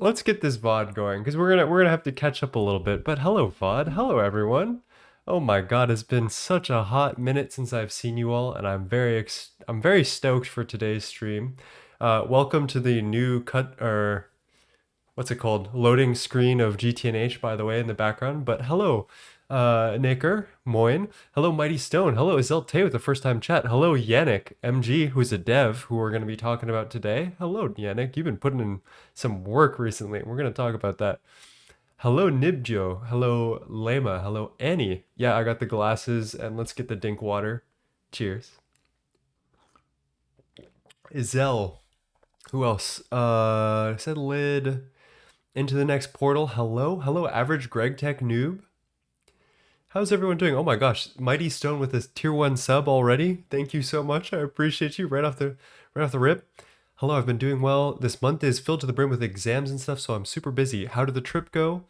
let's get this VOD going because we're gonna have to catch up a little bit. But hello VOD, hello everyone. Oh my God, it's been such a hot minute since I've seen you all, and I'm very stoked for today's stream. Welcome to the new cut or what's it called? Loading screen of GTNH, by the way, in the background. But hello, Naker, Moin. Hello, Mighty Stone. Hello, Izelte with the first time chat. Hello, Yannick, MG, who's a dev, who we're going to be talking about today. Hello, Yannick. You've been putting in some work recently. We're going to talk about that. Hello, Nibjo. Hello, Lema. Hello, Annie. Yeah, I got the glasses, and let's get the dink water. Cheers. Izel. Who else? Said lid. Into the next portal. Hello, hello, average Greg Tech noob. How's everyone doing? Oh my gosh, Mighty Stone with this tier 1 sub already. Thank you so much. I appreciate you right off the rip. Hello, I've been doing well. This month is filled to the brim with exams and stuff, so I'm super busy. How did the trip go?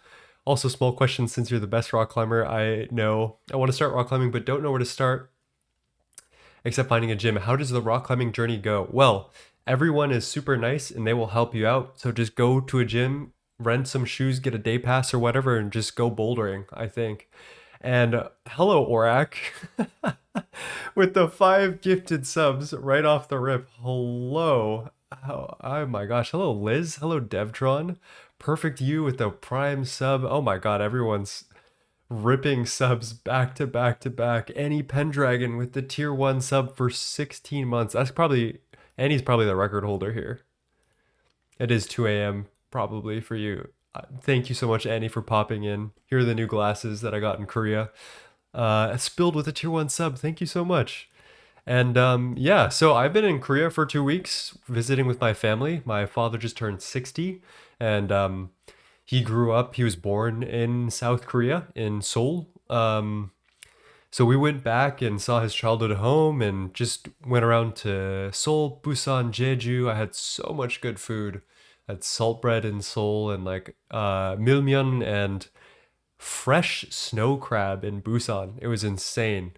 Also, small question, since you're the best rock climber I know. I want to start rock climbing, but don't know where to start except finding a gym. How does the rock climbing journey go? Well, everyone is super nice and they will help you out. So just go to a gym, rent some shoes, get a day pass or whatever, and just go bouldering, I think. And hello, Orak, with the 5 gifted subs right off the rip. Hello. Oh my gosh. Hello, Liz. Hello, Devtron. Perfect you with the prime sub. Oh my god, everyone's ripping subs back to back to back. Annie Pendragon with the tier 1 sub for 16 months. Annie's probably the record holder here. It is 2 a.m. probably for you. Thank you so much, Annie, for popping in. Here are the new glasses that I got in Korea. Spilled with a tier 1 sub. Thank you so much. And yeah, so I've been in Korea for 2 weeks visiting with my family. My father just turned 60, and he was born in South Korea, in Seoul. So we went back and saw his childhood home and just went around to Seoul, Busan, Jeju. I had so much good food. I had salt bread in Seoul and like milmyeon and fresh snow crab in Busan. It was insane.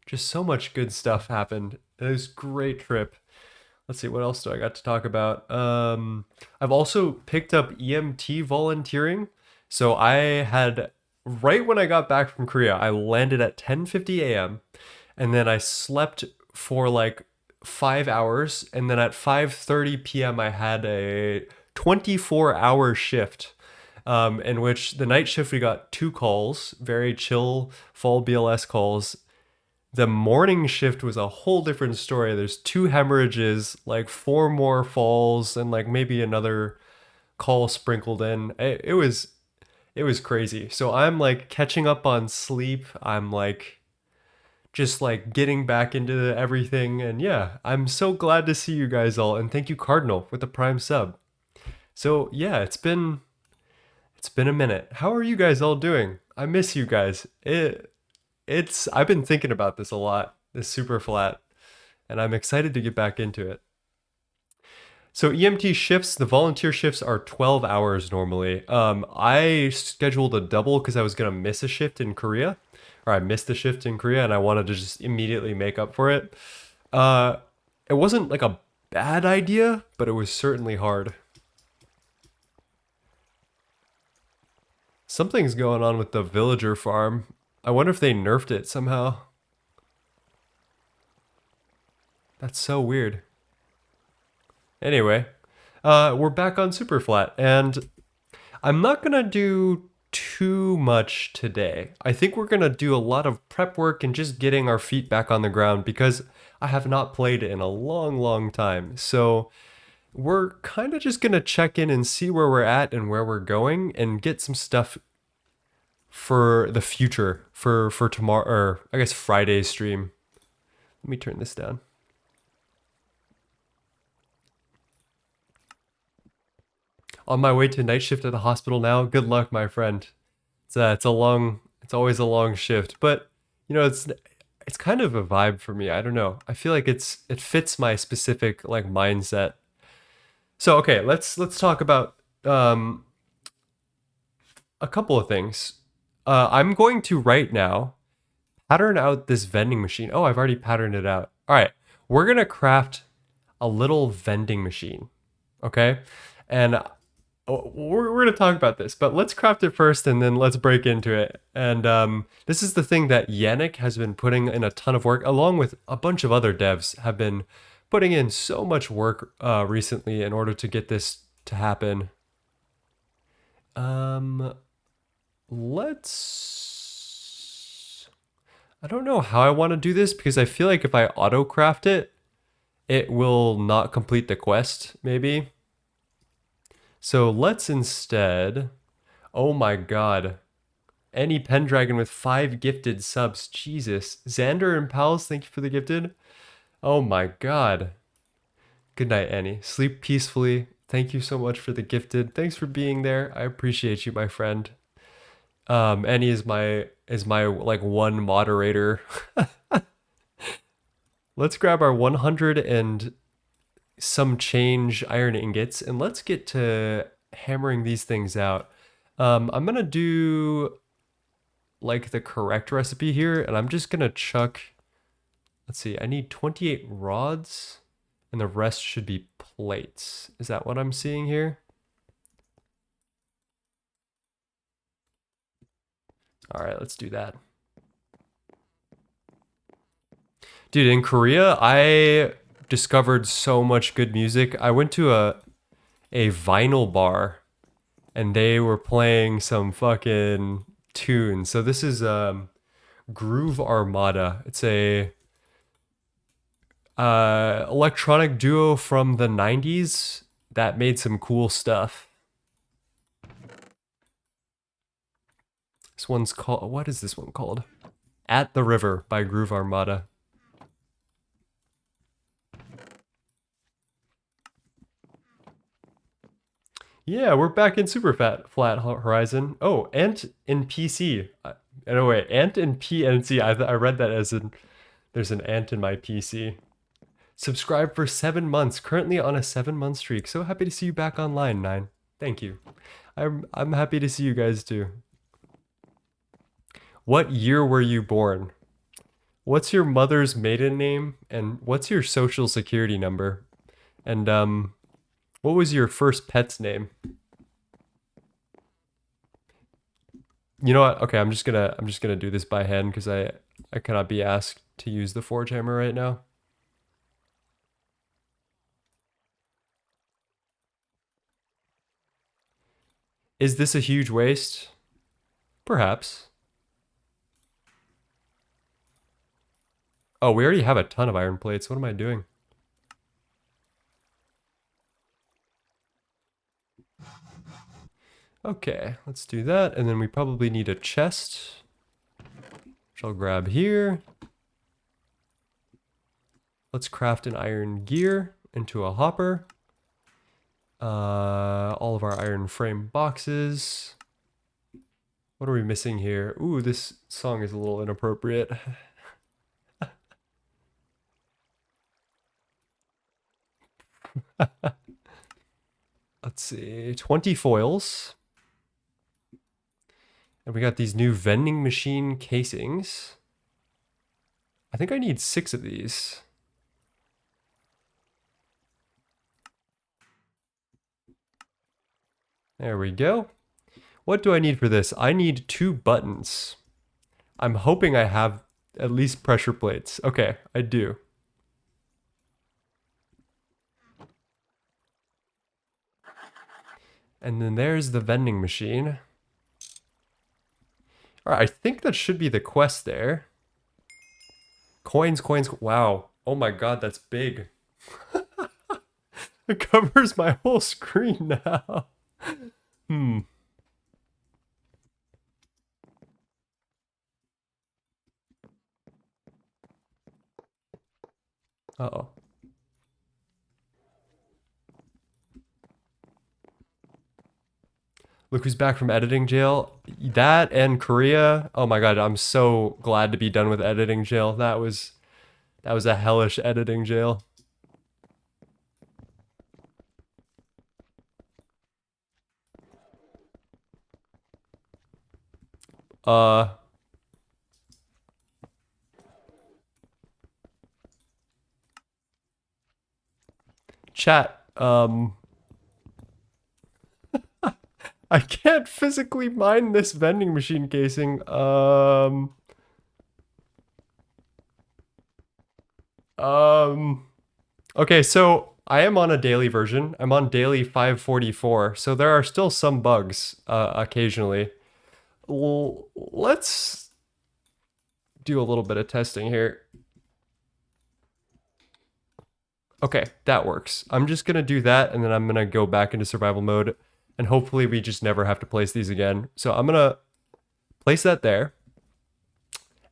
Just so much good stuff happened. It was a great trip. Let's see, what else do I got to talk about? I've also picked up EMT volunteering. So I had, right when I got back from Korea, I landed at 10:50 a.m. and then I slept for like 5 hours. And then at 5:30 p.m., I had a 24-hour shift. In which the night shift we got 2 calls, very chill fall BLS calls. The morning shift was a whole different story. There's 2 hemorrhages, like 4 more falls, and like maybe another call sprinkled in. It was crazy. So I'm like catching up on sleep. I'm like just like getting back into everything. And yeah, I'm so glad to see you guys all. And thank you, Cardinal, with the prime sub. So yeah, it's been a minute. How are you guys all doing? I miss you guys. I've been thinking about this a lot, this super flat, and I'm excited to get back into it. So EMT shifts, the volunteer shifts are 12 hours normally. I scheduled a double because I was gonna miss a shift in Korea, or I missed the shift in Korea, and I wanted to just immediately make up for it. Uh, it wasn't like a bad idea, but it was certainly hard. Something's going on with the villager farm. I wonder if they nerfed it somehow. That's so weird. Anyway, we're back on Superflat, and I'm not gonna do too much today. I think we're gonna do a lot of prep work and just getting our feet back on the ground because I have not played in a long, long time. So we're kind of just gonna check in and see where we're at and where we're going and get some stuff for the future for tomorrow, or I guess Friday's stream. Let me turn this down. On my way to night shift at the hospital now. Good luck, my friend. It's always a long shift, but you know, it's kind of a vibe for me. I don't know. I feel like it fits my specific like mindset. So okay, let's talk about a couple of things. I'm going to right now pattern out this vending machine. Oh, I've already patterned it out. All right, we're gonna craft a little vending machine. Okay, And we're going to talk about this, but let's craft it first and then let's break into it. And this is the thing that Yannick has been putting in a ton of work, along with a bunch of other devs have been putting in so much work recently in order to get this to happen. Let's... I don't know how I want to do this because I feel like if I auto craft it, it will not complete the quest, maybe. So let's instead... Oh my god. Any Pendragon with 5 gifted subs. Jesus. Xander and Pals, thank you for the gifted. Oh my god. Good night, Annie. Sleep peacefully. Thank you so much for the gifted. Thanks for being there. I appreciate you, my friend. Annie is my like one moderator. Let's grab our 100 and some change iron ingots and let's get to hammering these things out. I'm gonna do like the correct recipe here, and I'm just gonna chuck, let's see, I need 28 rods and the rest should be plates. Is that what I'm seeing here? All right, let's do that. Dude, in Korea, I discovered so much good music. I went to a vinyl bar and they were playing some fucking tunes. So this is Groove Armada. It's a electronic duo from the 90s that made some cool stuff. This one's called, what is this one called? At the River by Groove Armada. Yeah, we're back in Flat Horizon. Oh, Ant in PC. No, wait, Ant in PNC. I read that as in there's an ant in my PC. Subscribe for 7 months. Currently on a 7-month streak. So happy to see you back online, 9. Thank you. I'm happy to see you guys too. What year were you born? What's your mother's maiden name? And what's your social security number? And what was your first pet's name? You know what? Okay, I'm just gonna do this by hand because I cannot be asked to use the forge hammer right now. Is this a huge waste? Perhaps. Oh, we already have a ton of iron plates. What am I doing? Okay, let's do that. And then we probably need a chest, which I'll grab here. Let's craft an iron gear into a hopper. All of our iron frame boxes. What are we missing here? Ooh, this song is a little inappropriate. Let's see, 20 foils. And we got these new vending machine casings. I think I need 6 of these. There we go. What do I need for this? I need 2 buttons. I'm hoping I have at least pressure plates. Okay, I do. And then there's the vending machine. All right, I think that should be the quest there. Coins, coins. Wow. Oh my god, that's big. It covers my whole screen now. Uh-oh. Look who's back from editing jail. That and Korea. Oh my god, I'm so glad to be done with editing jail. That was a hellish editing jail. Chat, I can't physically mine this vending machine casing. Okay, so I am on a daily version. I'm on daily 544, so there are still some bugs occasionally. Let's do a little bit of testing here. Okay, that works. I'm just gonna do that, and then I'm gonna go back into survival mode, and hopefully we just never have to place these again. So I'm gonna place that there,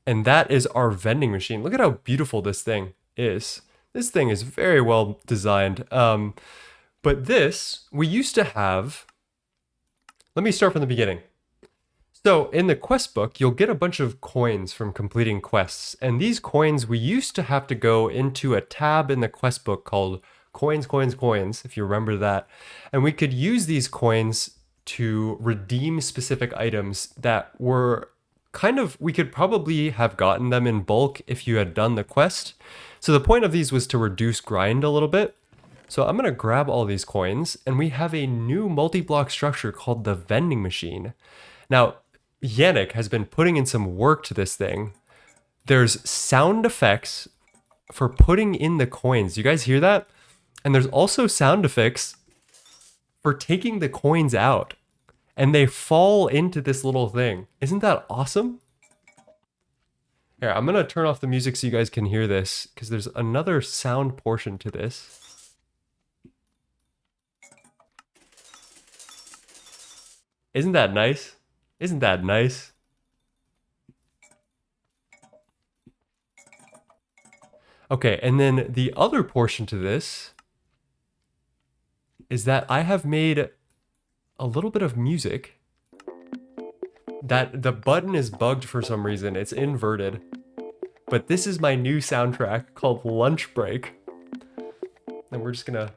and that is our vending machine. Look at how beautiful this thing is. This thing is very well designed. But this, we used to have, let me start from the beginning. So in the quest book, you'll get a bunch of coins from completing quests. And these coins, we used to have to go into a tab in the quest book called coins, coins, coins, if you remember that. And we could use these coins to redeem specific items that were kind of, we could probably have gotten them in bulk if you had done the quest. So the point of these was to reduce grind a little bit. So I'm gonna grab all these coins, and we have a new multi-block structure called the vending machine. Now, Yannick has been putting in some work to this thing. There's sound effects for putting in the coins. You guys hear that? And there's also sound effects for taking the coins out. And they fall into this little thing. Isn't that awesome? Here, I'm gonna turn off the music so you guys can hear this, because there's another sound portion to this. Isn't that nice? Isn't that nice? Okay, and then the other portion to this is that I have made a little bit of music. That the button is bugged for some reason. It's inverted. But this is my new soundtrack called Lunch Break. And we're just gonna...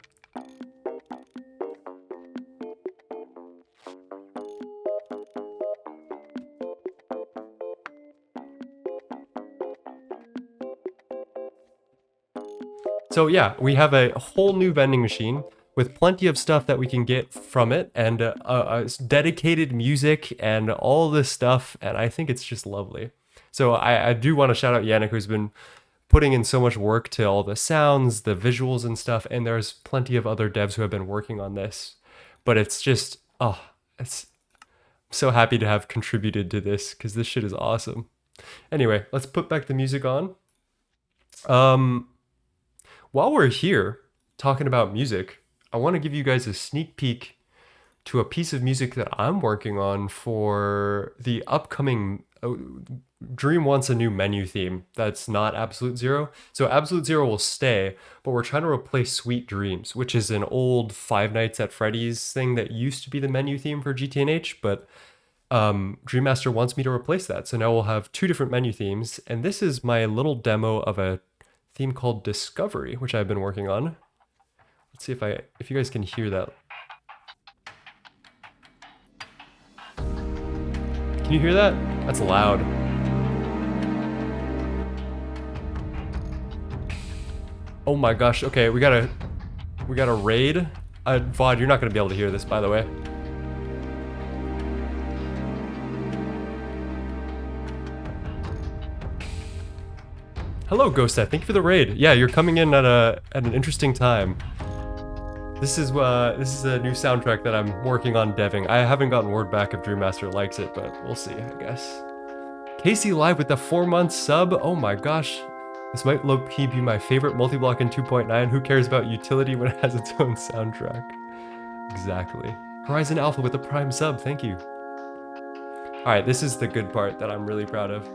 So yeah, we have a whole new vending machine with plenty of stuff that we can get from it, and dedicated music and all this stuff, and I think it's just lovely. So I do want to shout out Yannick, who's been putting in so much work to all the sounds, the visuals and stuff, and there's plenty of other devs who have been working on this. But it's just, oh, I'm so happy to have contributed to this, because this shit is awesome. Anyway, let's put back the music on. While we're here talking about music, I want to give you guys a sneak peek to a piece of music that I'm working on for the upcoming Dream wants a new menu theme that's not Absolute Zero. So Absolute Zero will stay, but we're trying to replace Sweet Dreams, which is an old Five Nights at Freddy's thing that used to be the menu theme for GTNH, but Dream Master wants me to replace that. So now we'll have two different menu themes, and this is my little demo of a theme called Discovery, which I've been working on. Let's see if you guys can hear that. Can you hear that? That's loud. Oh my gosh, okay, we got a raid. VOD, you're not gonna be able to hear this, by the way. Hello, Ghostet. Thank you for the raid. Yeah, you're coming in at an interesting time. This is a new soundtrack that I'm working on deving. I haven't gotten word back if Dream Master likes it, but we'll see, I guess. Casey live with the 4-month sub. Oh my gosh. This might low-key be my favorite multi-block in 2.9. Who cares about utility when it has its own soundtrack? Exactly. Horizon Alpha with the Prime sub. Thank you. All right, this is the good part that I'm really proud of.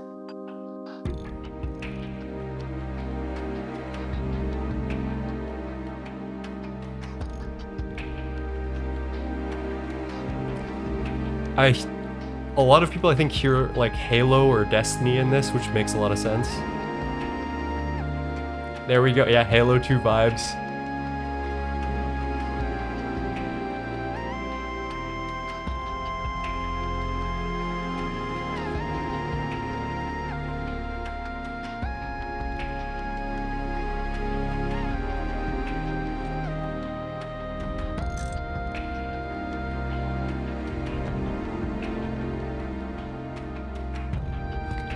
A lot of people I think hear like Halo or Destiny in this, which makes a lot of sense. There we go, yeah, Halo 2 vibes.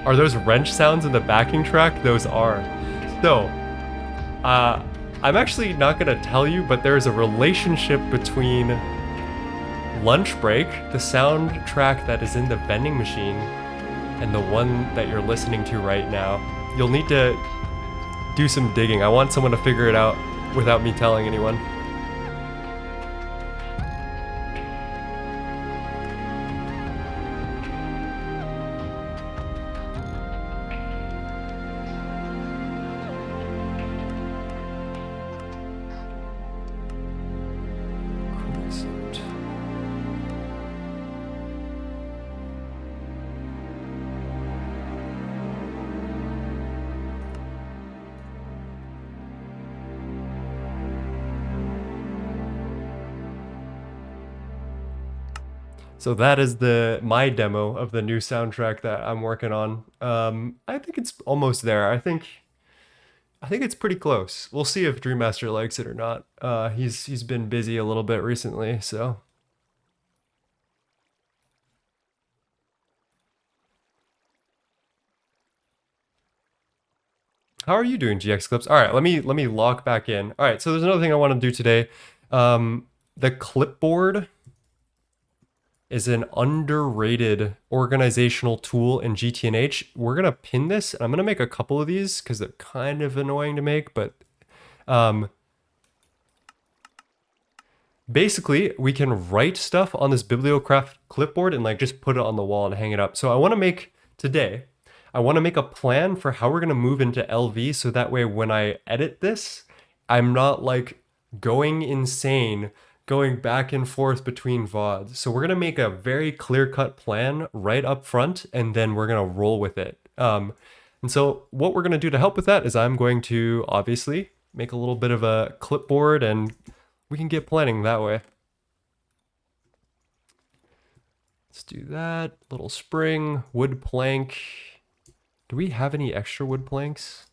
Are those wrench sounds in the backing track? Those are. So, I'm actually not gonna tell you, but there's a relationship between Lunch Break, the soundtrack that is in the vending machine, and the one that you're listening to right now. You'll need to do some digging. I want someone to figure it out without me telling anyone. So that is my demo of the new soundtrack that I'm working on. I think it's almost there. I think it's pretty close. We'll see if Dream Master likes it or not. He's been busy a little bit recently, so. How are you doing, GX Clips? All right, let me log back in. All right, so there's another thing I want to do today. The clipboard is an underrated organizational tool in GTNH. We're gonna pin this, and I'm gonna make a couple of these because they're kind of annoying to make, but basically we can write stuff on this Bibliocraft clipboard and like just put it on the wall and hang it up. So I want to make today, I want to make a plan for how we're gonna move into LV, so that way when I edit this, I'm not like going insane going back and forth between VODs. So we're gonna make a very clear-cut plan right up front, and then we're gonna roll with it. And so what we're gonna do to help with that is I'm going to obviously make a little bit of a clipboard, and we can get planning that way. Let's do that. Little spring, wood plank. Do we have any extra wood planks?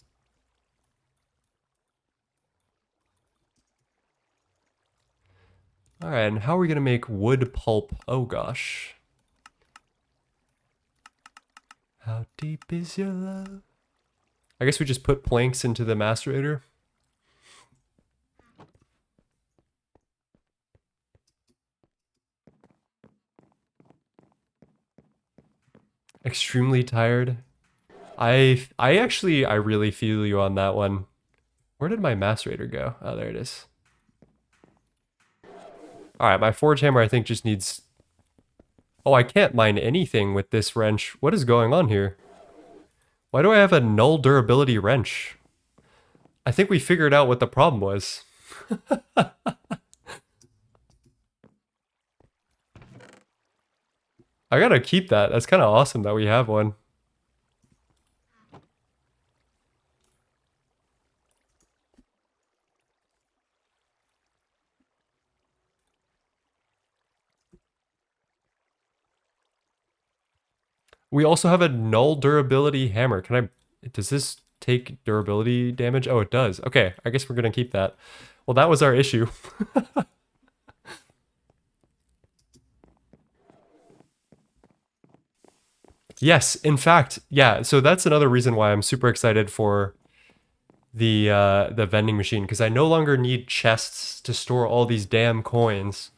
All right, and how are we gonna make wood pulp? Oh gosh. How deep is your love? I guess we just put planks into the macerator. Extremely tired. I really feel you on that one. Where did my macerator go? Oh, there it is. All right, my forge hammer I think just needs... Oh, I can't mine anything with this wrench. What is going on here? Why do I have a null durability wrench? I think we figured out what the problem was. I gotta keep that. That's kind of awesome that we have one. We also have a null durability hammer. Does this take durability damage? Oh, it does. Okay, I guess we're gonna keep that. Well, that was our issue. Yes, in fact, yeah. So that's another reason why I'm super excited for the vending machine, because I no longer need chests to store all these damn coins,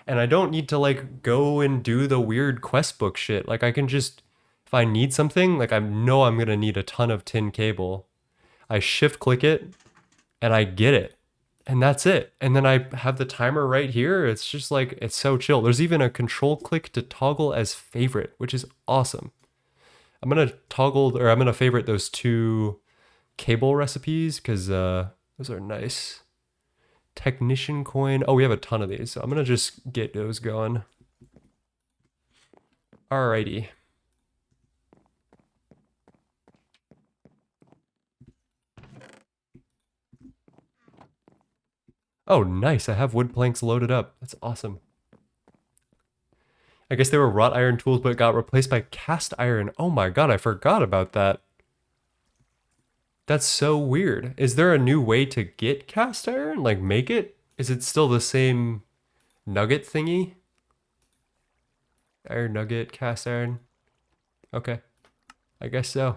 and I don't need to like go and do the weird quest book shit. Like I can just, if I need something, like I know I'm gonna need a ton of tin cable, I shift click it and I get it, and that's it. And then I have the timer right here. It's just like, it's so chill. There's even a control click to toggle as favorite, which is awesome. I'm gonna favorite those 2 cable recipes because those are nice. Technician coin. Oh, we have a ton of these, so I'm gonna just get those going. Alrighty. Oh, nice. I have wood planks loaded up. That's awesome. I guess they were wrought iron tools, but got replaced by cast iron. Oh my god, I forgot about that. That's so weird. Is there a new way to get cast iron? Like, make it? Is it still the same nugget thingy? Iron nugget, cast iron. Okay. I guess so.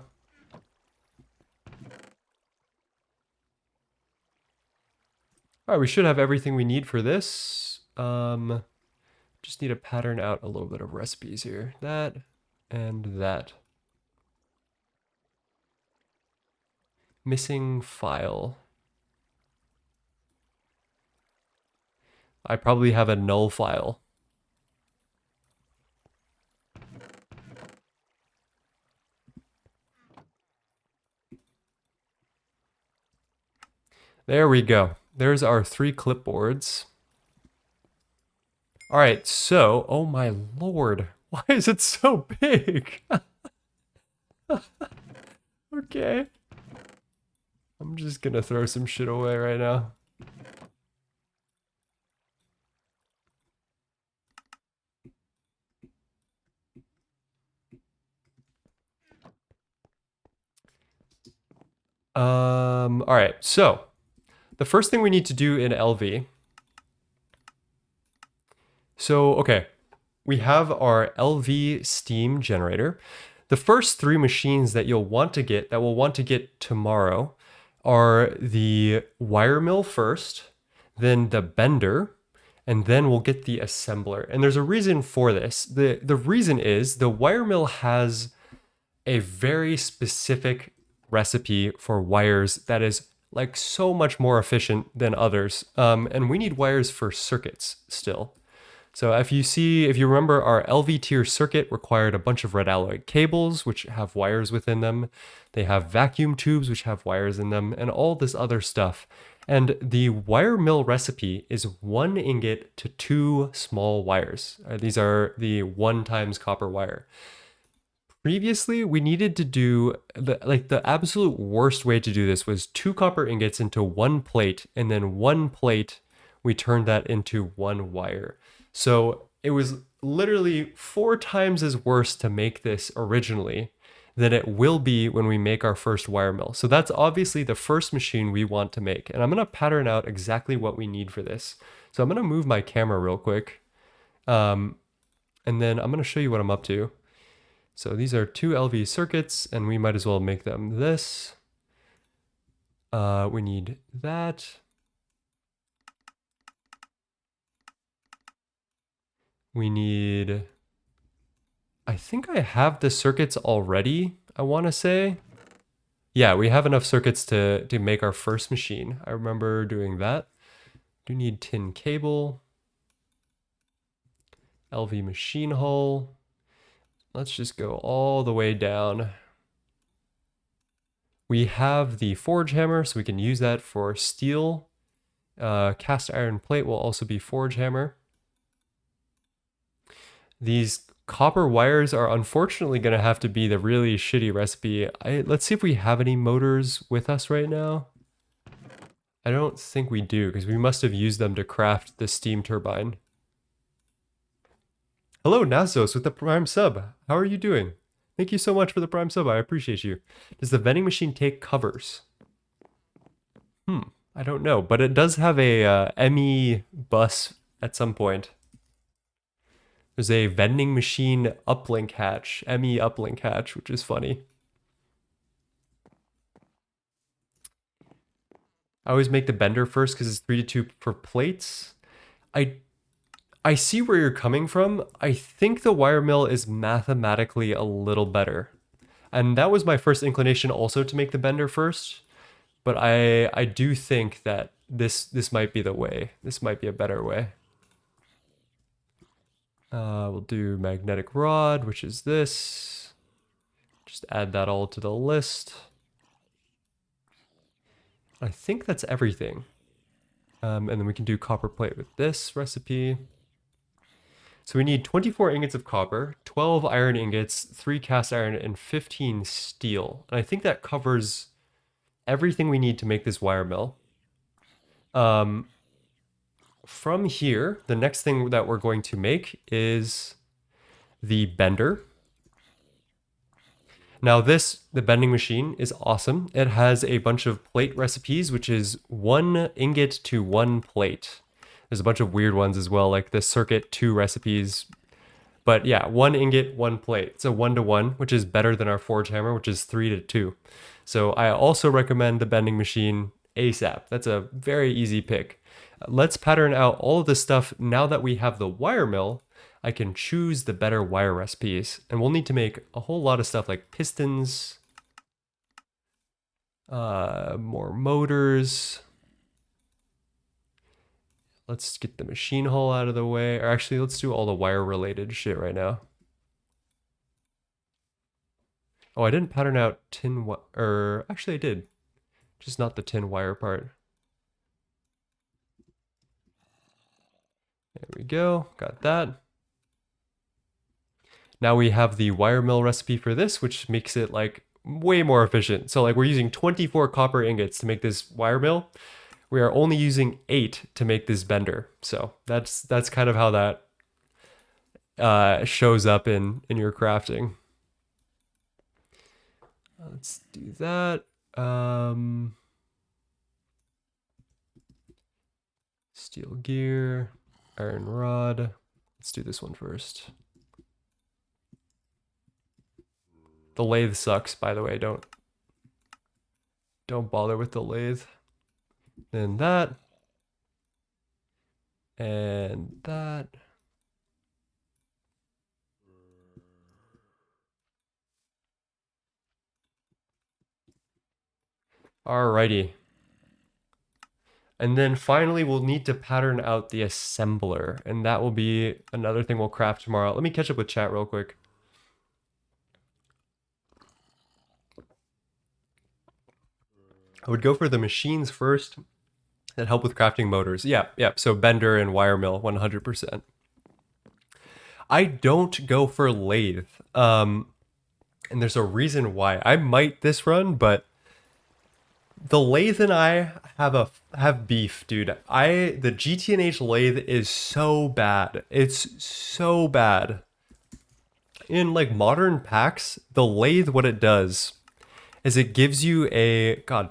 All right, we should have everything we need for this. Just need to pattern out a little bit of recipes here. That and that. Missing file. I probably have a null file. There we go. There's our 3 clipboards. All right, so, oh my lord, why is it so big? Okay. I'm just gonna throw some shit away right now. All right, so the first thing we need to do in LV. So, okay, we have our LV steam generator. The first 3 machines that you'll want to get, that we'll want to get tomorrow, are the wire mill first, then the bender, and then we'll get the assembler. And there's a reason for this. The reason is the wire mill has a very specific recipe for wires that is like so much more efficient than others. And we need wires for circuits still. So if you remember, our LV tier circuit required a bunch of red alloy cables, which have wires within them. They have vacuum tubes, which have wires in them, and all this other stuff. And the wire mill recipe is 1 ingot to 2 small wires. These are the 1 times copper wire. Previously, we needed to do, the absolute worst way to do this was 2 copper ingots into 1 plate, and then 1 plate, we turned that into 1 wire. So it was literally 4 times as worse to make this originally than it will be when we make our first wire mill. So that's obviously the first machine we want to make. And I'm gonna pattern out exactly what we need for this. So I'm gonna move my camera real quick. And then I'm gonna show you what I'm up to. So these are 2 LV circuits, and we might as well make them this. We need that. We need, I think I have the circuits already, I want to say. Yeah, we have enough circuits to make our first machine. I remember doing that. Do need tin cable. LV machine hull. Let's just go all the way down. We have the forge hammer, so we can use that for steel. Cast iron plate will also be forge hammer. These copper wires are unfortunately going to have to be the really shitty recipe. Let's see if we have any motors with us right now. I don't think we do, because we must have used them to craft the steam turbine. Hello, Nazos with the Prime sub. How are you doing? Thank you so much for the Prime sub. I appreciate you. Does the vending machine take covers? I don't know, but it does have a ME bus at some point. There's a vending machine uplink hatch, ME uplink hatch, which is funny. I always make the bender first because it's 3 to 2 for plates. I see where you're coming from. I think the wire mill is mathematically a little better. And that was my first inclination also to make the bender first. But I do think that this might be the way. This might be a better way. We'll do magnetic rod, which is this. Just add that all to the list. I think that's everything. And then we can do copper plate with this recipe. So we need 24 ingots of copper, 12 iron ingots, 3 cast iron, and 15 steel. And I think that covers everything we need to make this wire mill. From here, the next thing that we're going to make is the bender. Now the bending machine is awesome. It has a bunch of plate recipes, which is 1 ingot to 1 plate. There's a bunch of weird ones as well, like the circuit 2 recipes. But yeah, 1 ingot, 1 plate. It's a 1-to-1, which is better than our forge hammer, which is 3-to-2. So I also recommend the bending machine ASAP. That's a very easy pick. Let's pattern out all of this stuff. Now that we have the wire mill, I can choose the better wire recipes. And we'll need to make a whole lot of stuff like pistons, more motors. Let's get the machine hull out of the way. Or actually, let's do all the wire related shit right now. Oh, I didn't pattern out tin wire, or actually I did. Just not the tin wire part. There we go, got that. Now we have the wire mill recipe for this, which makes it like way more efficient. So like we're using 24 copper ingots to make this wire mill. We are only using 8 to make this bender. So that's kind of how that shows up in your crafting. Let's do that. Steel gear, iron rod. Let's do this one first. The lathe sucks, by the way. Don't bother with the lathe. Then that. And that. Alrighty. And then finally, we'll need to pattern out the assembler. And that will be another thing we'll craft tomorrow. Let me catch up with chat real quick. I would go for the machines first that help with crafting motors. Yeah. So bender and wire mill, 100%. I don't go for lathe. And there's a reason why. I might this run, but the lathe and I have beef, dude. The GTNH lathe is so bad. It's so bad. In like modern packs, the lathe, what it does is it gives you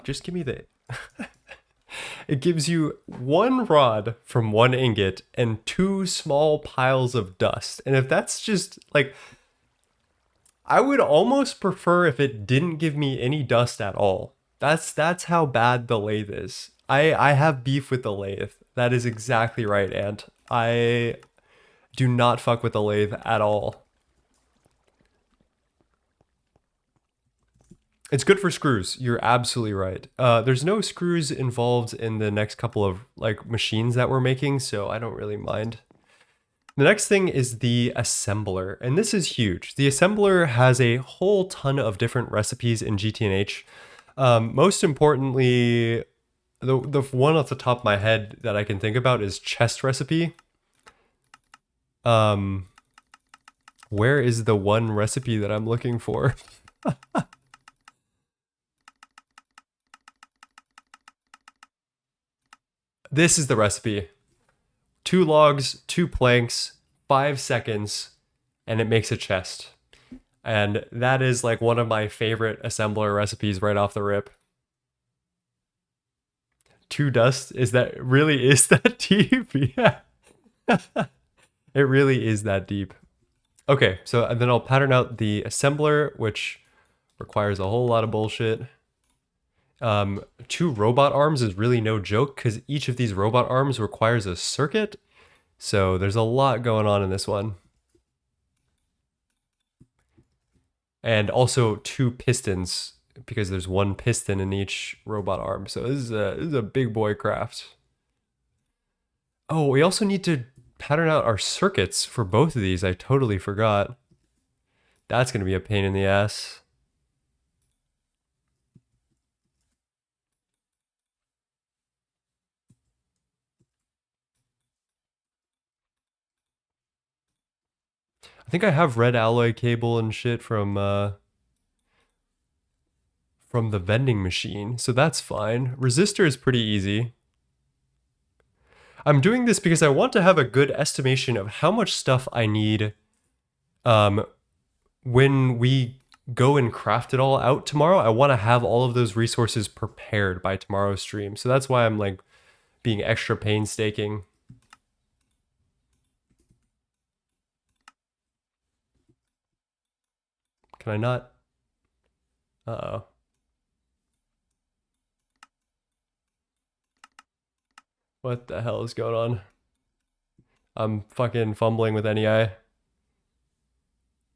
just give me the it gives you 1 rod from 1 ingot and 2 small piles of dust. And if that's just like, I would almost prefer if it didn't give me any dust at all. That's how bad the lathe is. I have beef with the lathe. That is exactly right, Ant. I do not fuck with the lathe at all. It's good for screws. You're absolutely right. There's no screws involved in the next couple of like machines that we're making, so I don't really mind. The next thing is the assembler, and this is huge. The assembler has a whole ton of different recipes in GTNH. Most importantly, the one off the top of my head that I can think about is chest recipe. Where is the one recipe that I'm looking for? This is the recipe. 2 logs, 2 planks, 5 seconds, and it makes a chest. And that is like one of my favorite assembler recipes right off the rip. 2 dust, is that deep? Yeah. It really is that deep. Okay, so then I'll pattern out the assembler, which requires a whole lot of bullshit. 2 robot arms is really no joke because each of these robot arms requires a circuit. So there's a lot going on in this one. And also 2 pistons because there's 1 piston in each robot arm. So this is a big boy craft. Oh, we also need to pattern out our circuits for both of these. I totally forgot. That's going to be a pain in the ass. I think I have red alloy cable and shit from the vending machine, so that's fine. Resistor is pretty easy. I'm doing this because I want to have a good estimation of how much stuff I need when we go and craft it all out tomorrow. I want to have all of those resources prepared by tomorrow's stream. So that's why I'm like being extra painstaking. Can I not? Uh-oh. What the hell is going on? I'm fucking fumbling with NEI.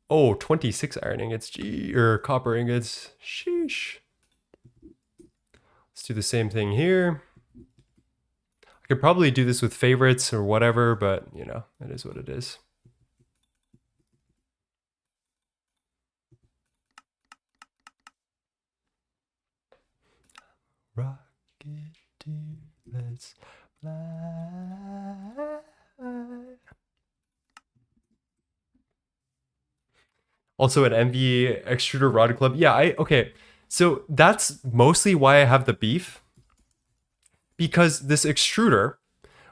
Oh, 26 iron ingots. Gee, or copper ingots. Sheesh. Let's do the same thing here. I could probably do this with favorites or whatever, but, you know, it is what it is. Rocket dude, let's fly. Also an MV extruder rod club. Yeah, okay. So that's mostly why I have the beef. Because this extruder,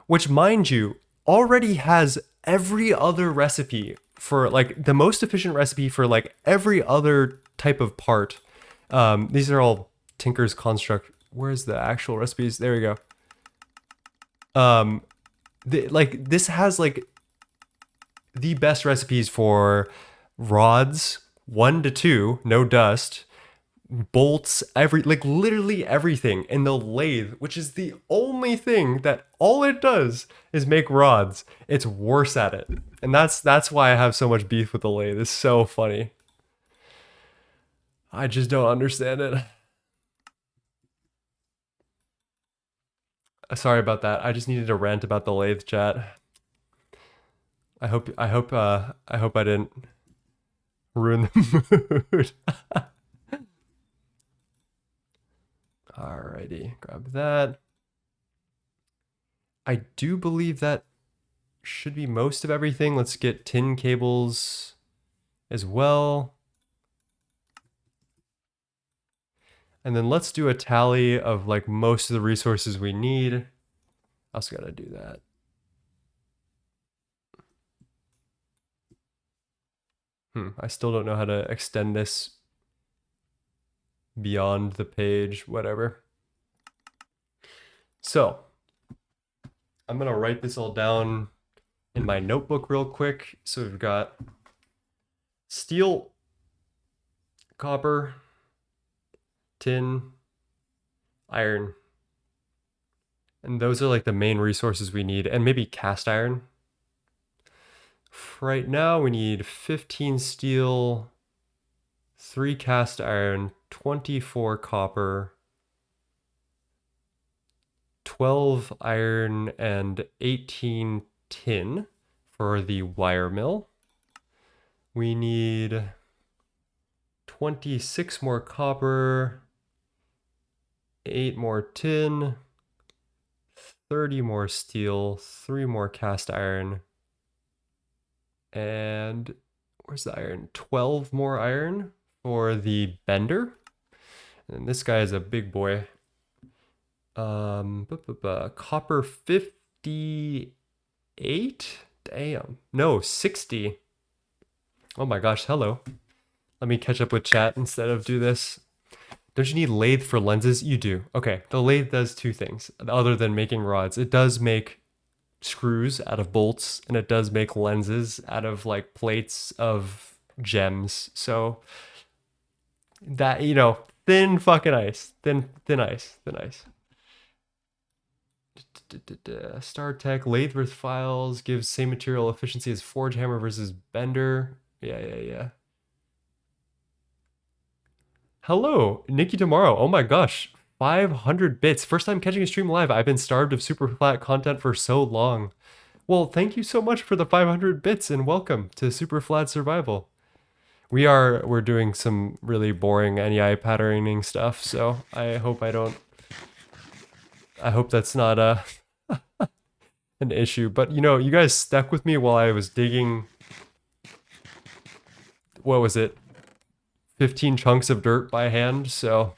which mind you, already has every other recipe for like the most efficient recipe for like every other type of part. These are all Tinker's construct. Where's the actual recipes? There we go. Like this has like the best recipes for rods 1 to 2, no dust, bolts, like literally everything. And the lathe, which is the only thing that all it does is make rods, it's worse at it. And that's why I have so much beef with the lathe. It's so funny. I just don't understand it. Sorry about that. I just needed to rant about the lathe, chat. I hope I didn't ruin the mood. Alrighty, grab that. I do believe that should be most of everything. Let's get tin cables as well. And then let's do a tally of like most of the resources we need. I also gotta do that. I still don't know how to extend this beyond the page, whatever. So I'm gonna write this all down in my notebook real quick. So we've got steel, copper, tin, iron. And those are like the main resources we need, and maybe cast iron. Right now we need 15 steel, 3 cast iron, 24 copper, 12 iron, and 18 tin for the wire mill. We need 26 more copper, 8 more tin, 30 more steel, 3 more cast iron, and where's the iron? 12 more iron for the bender. And this guy is a big boy. Copper 58? Damn. No, 60. Oh my gosh, hello. Let me catch up with chat instead of do this. Don't you need lathe for lenses? You do. Okay, the lathe does 2 things other than making rods. It does make screws out of bolts, and it does make lenses out of like plates of gems. So that, you know, thin fucking ice. Thin ice. Star Tech lathe with files gives same material efficiency as forge hammer versus bender. Yeah. Hello, Nikki Tomorrow. Oh my gosh, 500 bits. First time catching a stream live. I've been starved of Superflat content for so long. Well, thank you so much for the 500 bits and welcome to Superflat Survival. We're doing some really boring NEI patterning stuff, so I hope that's not an issue. But you know, you guys stuck with me while I was digging, what was it? 15 chunks of dirt by hand, so.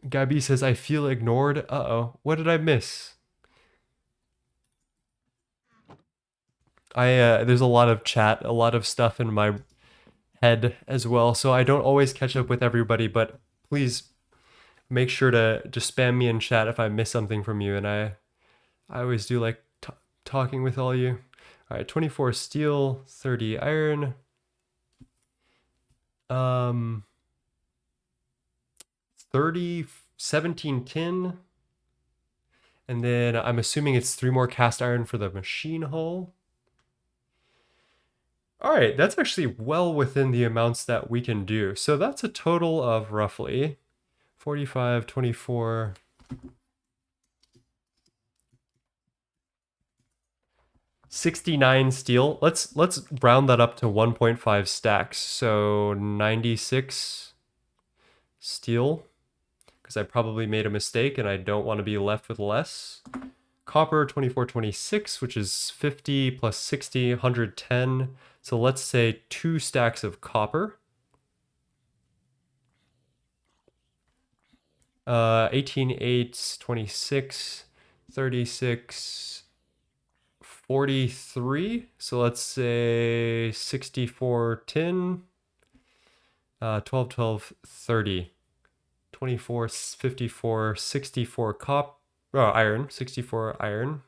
Gabby says, I feel ignored. Uh-oh, what did I miss? There's a lot of chat, a lot of stuff in my head as well, so I don't always catch up with everybody, but please make sure to just spam me in chat if I miss something from you, and I always do like talking with all you. All right, 24 steel, 30 iron. 30, 17 tin. And then I'm assuming it's 3 more cast iron for the machine hull. All right, that's actually well within the amounts that we can do. So that's a total of roughly 45, 24, 69 steel. Let's round that up to 1.5 stacks. So 96 steel, because I probably made a mistake and I don't want to be left with less. Copper 24, 26, which is 50 plus 60, 110. So let's say 2 stacks of copper. 18, 8, 26, 36, 43. So let's say 64 tin, 12, 12, 30, 24, 54, 64 iron, 64 iron.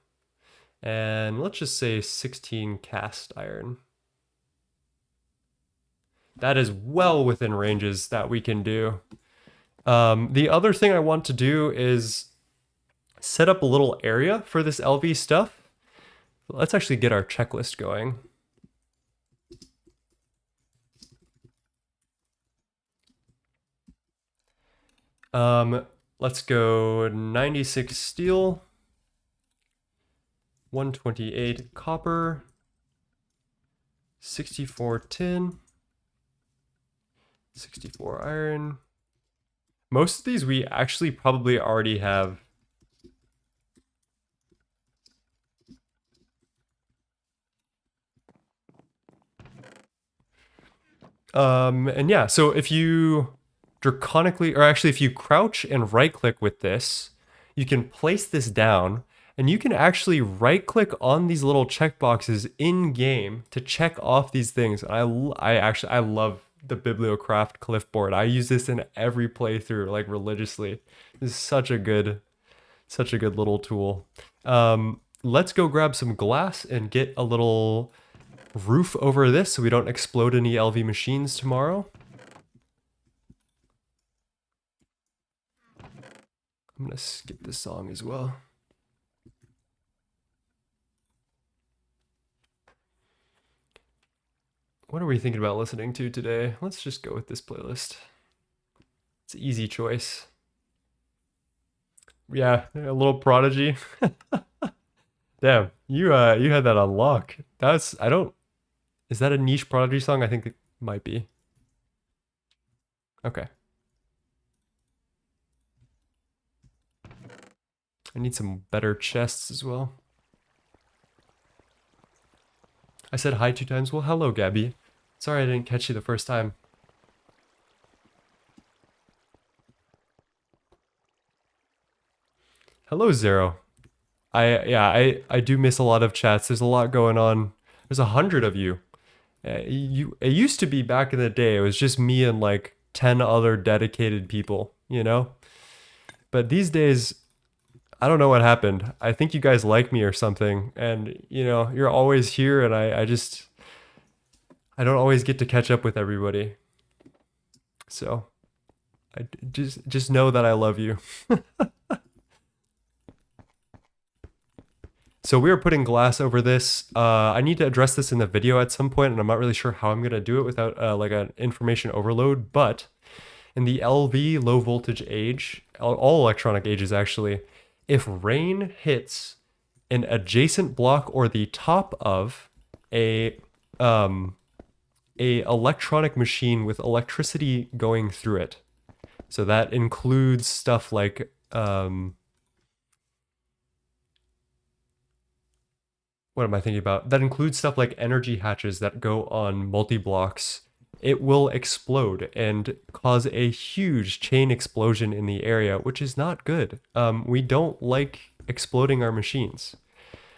And let's just say 16 cast iron. That is well within ranges that we can do. The other thing I want to do is set up a little area for this LV stuff. Let's actually get our checklist going. Let's go 96 steel, 128 copper, 64 tin, 64 iron. Most of these we actually probably already have. And yeah, so if you draconically, or actually if you crouch and right click with this, you can place this down and you can actually right click on these little checkboxes in game to check off these things. I love the Bibliocraft clipboard. I use this in every playthrough, like religiously. This is such a good little tool. Let's go grab some glass and get a little roof over this so we don't explode any LV machines tomorrow. I'm gonna skip this song as well. What are we thinking about listening to today? Let's just go with this playlist. It's an easy choice. Yeah, a little Prodigy. Damn, you had that on lock. Is that a niche Prodigy song? I think it might be. Okay. I need some better chests as well. I said hi 2 times. Well, hello, Gabby. Sorry I didn't catch you the first time. Hello, Zero. I do miss a lot of chats. There's a lot going on. There's 100 of you. It used to be back in the day. It was just me and like 10 other dedicated people, you know? But these days, I don't know what happened. I think you guys like me or something. And, you know, you're always here and I don't always get to catch up with everybody. So I just know that I love you. So we are putting glass over this. I need to address this in the video at some point, and I'm not really sure how I'm gonna do it without like an information overload. But in the LV low voltage age, all electronic ages actually, if rain hits an adjacent block or the top of a electronic machine with electricity going through it, so that includes stuff like what am I thinking about? That includes stuff like energy hatches that go on multi-blocks. It will explode and cause a huge chain explosion in the area, which is not good. We don't like exploding our machines.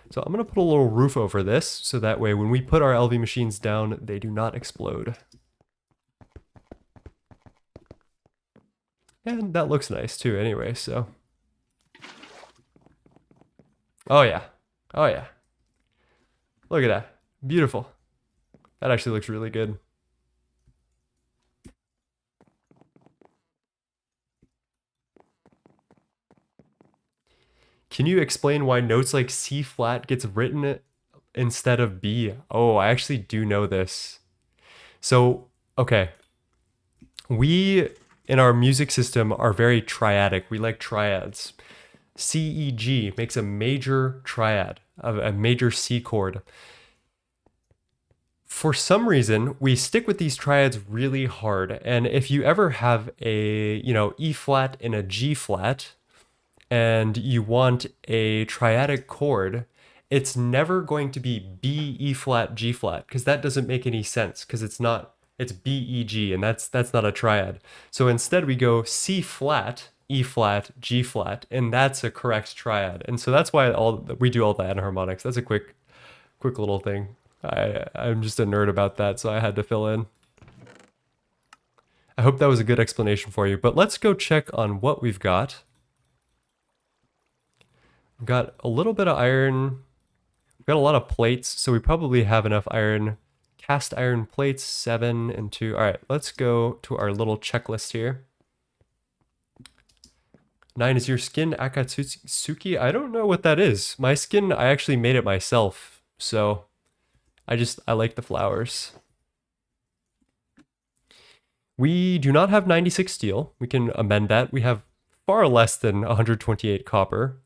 So I'm gonna put a little roof over this, so that way when we put our LV machines down, they do not explode. And that looks nice too anyway, so. Oh yeah. Oh yeah. Look at that. Beautiful. That actually looks really good. Can you explain why notes like C flat gets written instead of B? Oh, I actually do know this. So, okay. We, in our music system, are very triadic. We like triads. C, E, G makes a major triad, a major C chord. For some reason, we stick with these triads really hard. And if you ever have a, E flat and a G flat, and you want a triadic chord, it's never going to be B, E flat, G flat, because that doesn't make any sense, because it's B, E, G, and that's not a triad. So instead we go C flat, E flat, G flat, and that's a correct triad. And so that's why we do all the enharmonics. That's a quick little thing. I'm just a nerd about that, so I had to fill in. I hope that was a good explanation for you, but let's go check on what we've got. We've got a little bit of iron. We've got a lot of plates, so we probably have enough iron. Cast iron plates, 7 and 2. All right, let's go to our little checklist here. 9 is your skin, Akatsuki. I don't know what that is. My skin, I actually made it myself, so I like the flowers. We do not have 96 steel. We can amend that. We have far less than 128 copper.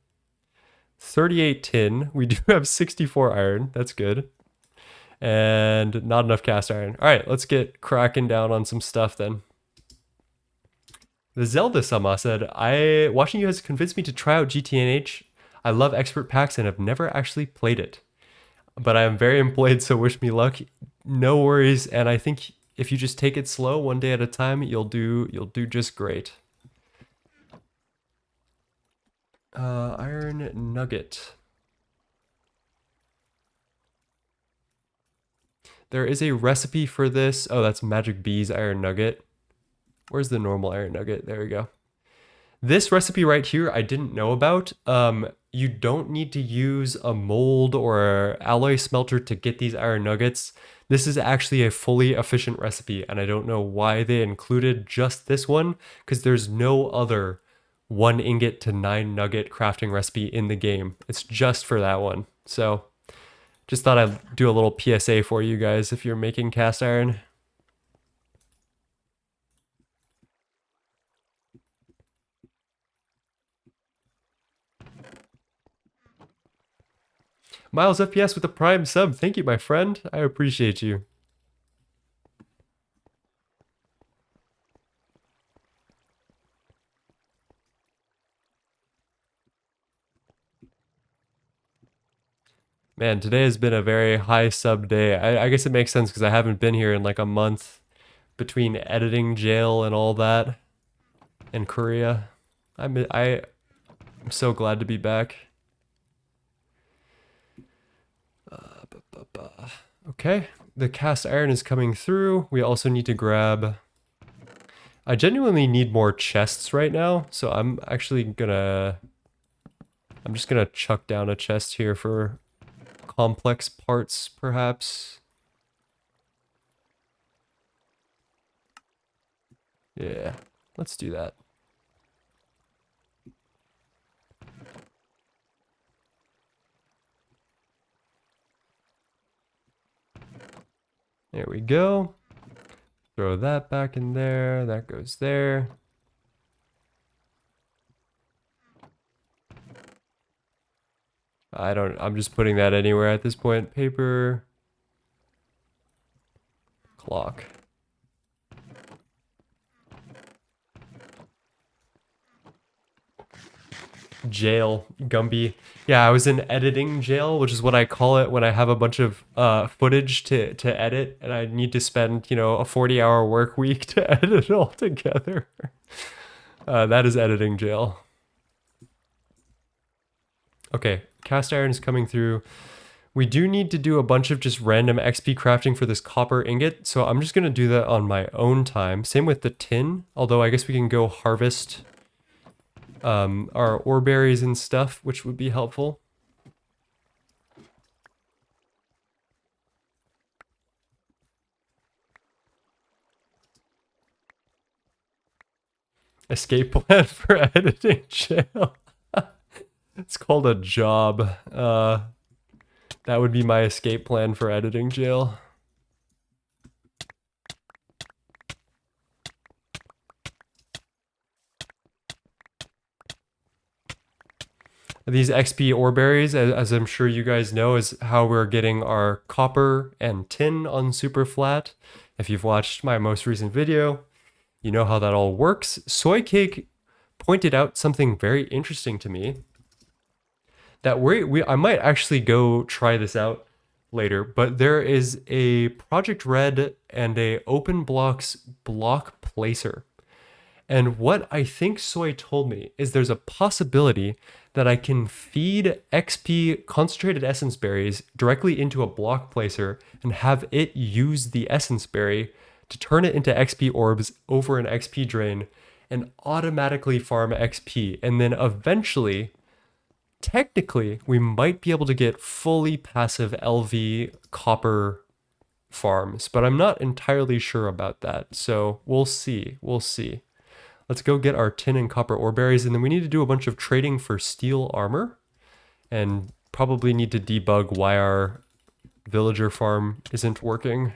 38 tin. We do have 64 iron. That's good. And not enough cast iron. All right, let's get cracking down on some stuff then. The Zelda-sama said, watching you has convinced me to try out GTNH. I love expert packs and have never actually played it. But I am very employed, so wish me luck. No worries, and I think if you just take it slow, one day at a time, you'll do just great. Iron nugget. There is a recipe for this. Oh, that's Magic Bee's iron nugget. Where's the normal iron nugget? There we go. This recipe right here, I didn't know about. You don't need to use a mold or an alloy smelter to get these iron nuggets. This is actually a fully efficient recipe, and I don't know why they included just this one, because there's no other 1 ingot to 9 nugget crafting recipe in the game. It's just for that one. So just thought I'd do a little PSA for you guys if you're making cast iron. Miles FPS with a prime sub. Thank you, my friend. I appreciate you. Man, today has been a very high sub day. I guess it makes sense because I haven't been here in like a month between editing jail and all that in Korea. I'm so glad to be back. Okay, the cast iron is coming through. We also need to grab... I genuinely need more chests right now, so I'm just gonna chuck down a chest here for complex parts, perhaps. Yeah, let's do that. There we go. Throw that back in there. That goes there. I'm just putting that anywhere at this point. Paper. Clock. Jail. Gumby. Yeah, I was in editing jail, which is what I call it when I have a bunch of footage to edit and I need to spend, a 40-hour work week to edit it all together. That is editing jail. Okay, cast iron is coming through. We do need to do a bunch of just random XP crafting for this copper ingot, so I'm just going to do that on my own time. Same with the tin, although I guess we can go harvest our ore berries and stuff, which would be helpful. Escape plan for editing jail. It's called a job. That would be my escape plan for editing jail. These XP ore berries, as I'm sure you guys know, is how we're getting our copper and tin on Superflat. If you've watched my most recent video, you know how that all works. Soy Cake pointed out something very interesting to me that I might actually go try this out later, but there is a Project Red and a Open Blocks block placer. And what I think Soy told me is there's a possibility that I can feed XP concentrated essence berries directly into a block placer and have it use the essence berry to turn it into XP orbs over an XP drain and automatically farm XP. And then eventually, technically, we might be able to get fully passive LV copper farms, but I'm not entirely sure about that. So we'll see. We'll see. Let's go get our tin and copper ore berries, and then we need to do a bunch of trading for steel armor, and probably need to debug why our villager farm isn't working.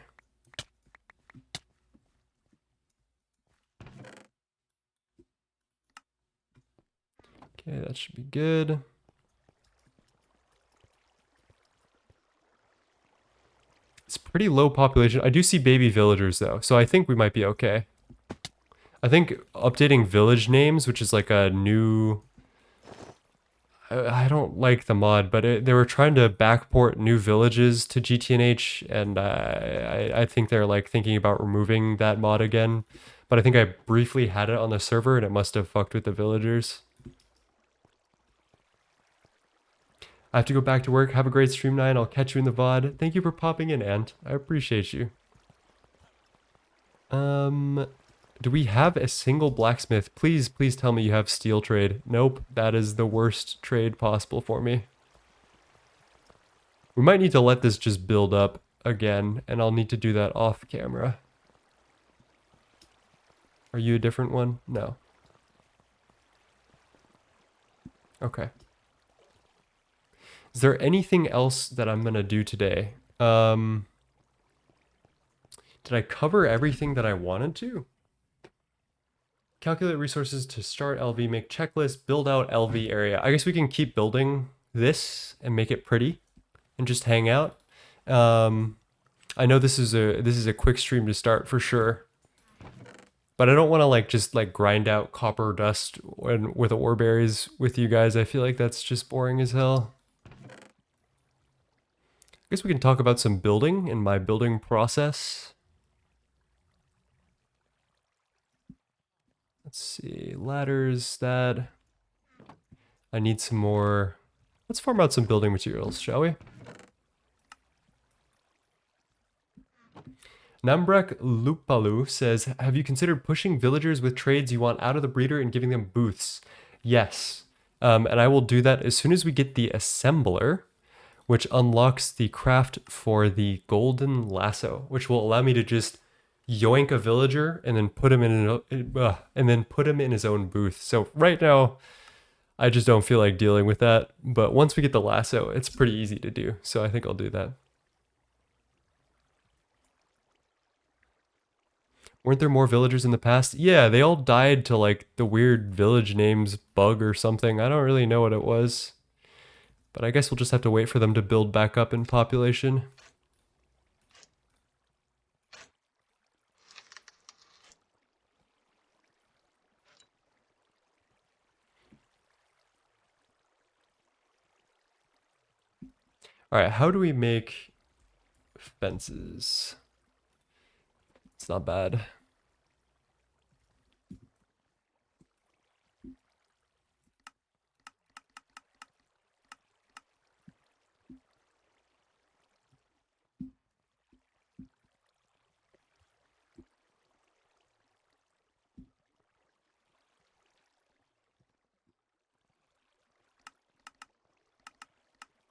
Okay, that should be good. It's pretty low population. I do see baby villagers though, so I think we might be okay. I think updating village names, which is like a new... I don't like the mod, but they were trying to backport new villages to GTNH, and I think they're like thinking about removing that mod again. But I think I briefly had it on the server, and it must have fucked with the villagers. I have to go back to work. Have a great stream, 9. I'll catch you in the VOD. Thank you for popping in, Ant. I appreciate you. Do we have a single blacksmith? Please, please tell me you have steel trade. Nope, that is the worst trade possible for me. We might need to let this just build up again, and I'll need to do that off camera. Are you a different one? No. Okay. Is there anything else that I'm gonna do today? Did I cover everything that I wanted to? Calculate resources to start LV, make checklist, build out LV area. I guess we can keep building this and make it pretty and just hang out. I know this is a quick stream to start for sure. But I don't want to like just like grind out copper dust with ore berries with you guys. I feel like that's just boring as hell. I guess we can talk about some building and my building process. Let's see, ladders, that. I need some more. Let's farm out some building materials, shall we? Nambrek Lupalu says, have you considered pushing villagers with trades you want out of the breeder and giving them booths? Yes. And I will do that as soon as we get the assembler, which unlocks the craft for the golden lasso, which will allow me to just yoink a villager and then put him in his own booth. So right now, I just don't feel like dealing with that. But once we get the lasso, it's pretty easy to do. So I think I'll do that. Weren't there more villagers in the past? Yeah, they all died to like the weird village names bug or something. I don't really know what it was. But I guess we'll just have to wait for them to build back up in population. All right, how do we make fences? It's not bad.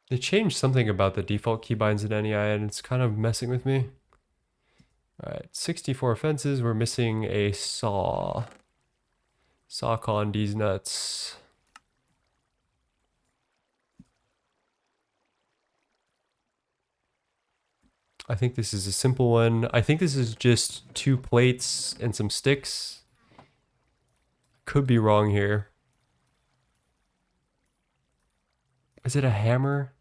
They changed something about the default keybinds in NEI and it's kind of messing with me. All right, 64 fences. We're missing a saw. Sock on these nuts. I think this is a simple one. I think this is just 2 plates and some sticks. Could be wrong here. Is it a hammer?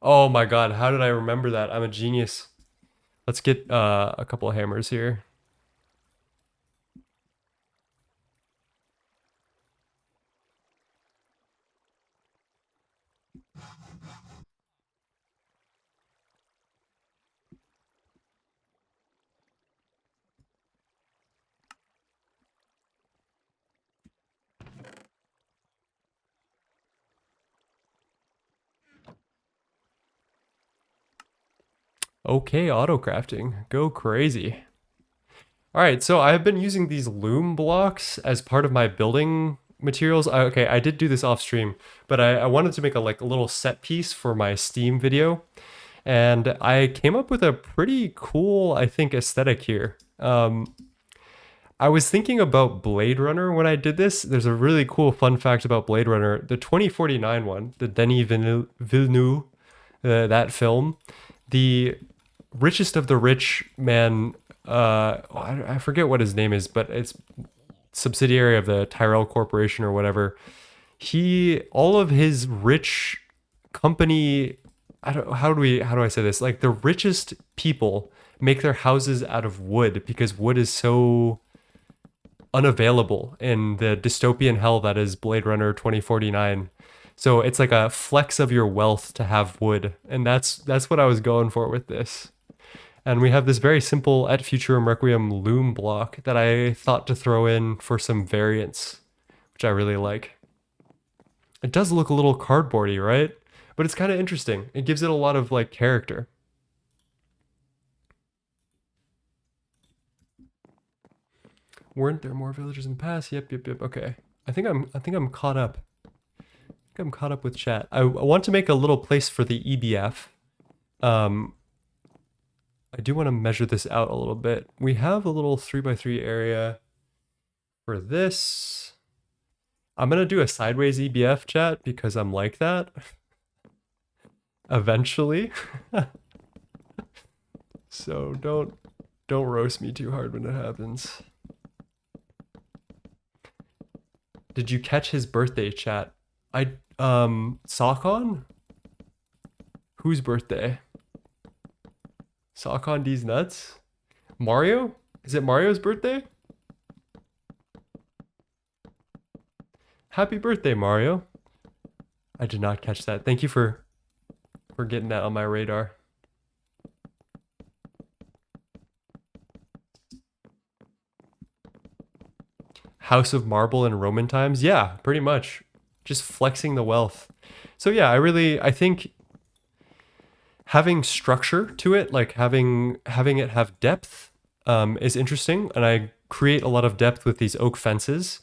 Oh my god, how did I remember that? I'm a genius. Let's get a couple of hammers here. Okay, auto crafting. Go crazy. All right, so I've been using these loom blocks as part of my building materials. Okay, I did do this off stream, but I wanted to make a like a little set piece for my Steam video, and I came up with a pretty cool, I think, aesthetic here. I was thinking about Blade Runner when I did this. There's a really cool fun fact about Blade Runner, the 2049 one, the Denis Villeneuve, that film. The richest of the rich man, I forget what his name is, but it's subsidiary of the Tyrell Corporation or whatever. All of his rich company, I don't, how do I say this? Like the richest people make their houses out of wood because wood is so unavailable in the dystopian hell that is Blade Runner 2049. So it's like a flex of your wealth to have wood, and that's what I was going for with this. And we have this very simple Et Futurum Requiem loom block that I thought to throw in for some variants, which I really like. It does look a little cardboardy, right? But it's kind of interesting. It gives it a lot of like character. Weren't there more villagers in the past? Yep. Okay. I think I'm caught up. I think I'm caught up with chat. I want to make a little place for the EBF. I do want to measure this out a little bit. We have a little 3x3 area for this. I'm going to do a sideways EBF chat because I'm like that. Eventually. So don't roast me too hard when it happens. Did you catch his birthday chat? Sockon? Whose birthday? Sockon D's nuts? Mario? Is it Mario's birthday? Happy birthday, Mario. I did not catch that. Thank you for getting that on my radar. House of Marble in Roman times? Yeah, pretty much. Just flexing the wealth. So yeah, I think having structure to it, like having it have depth, is interesting, and I create a lot of depth with these oak fences,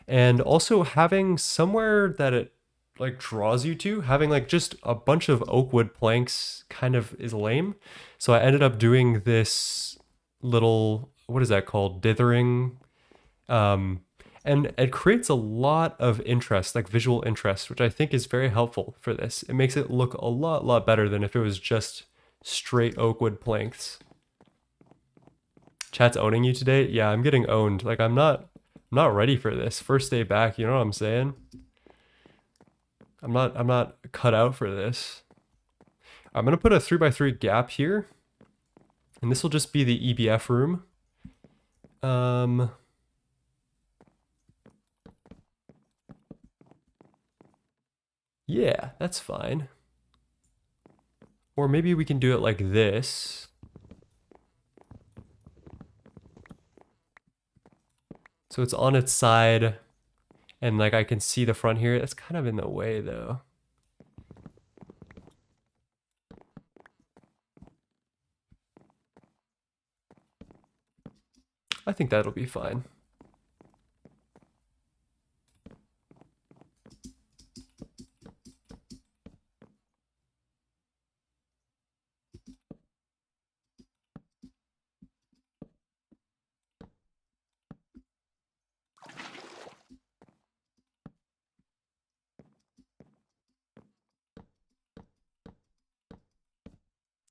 and also having somewhere that it like draws you to. Having like just a bunch of oak wood planks kind of is lame, so I ended up doing this little, what is that called, dithering, um, and it creates a lot of interest, like visual interest, which I think is very helpful for this. It makes it look a lot better than if it was just straight oak wood planks. Chat's owning you today? Yeah, I'm getting owned. Like I'm not ready for this. First day back, you know what I'm saying? I'm not cut out for this. I'm gonna put a 3x3 gap here, and this will just be the EBF room. Yeah, that's fine. Or maybe we can do it like this. So it's on its side, and like I can see the front here. That's kind of in the way though. I think that'll be fine.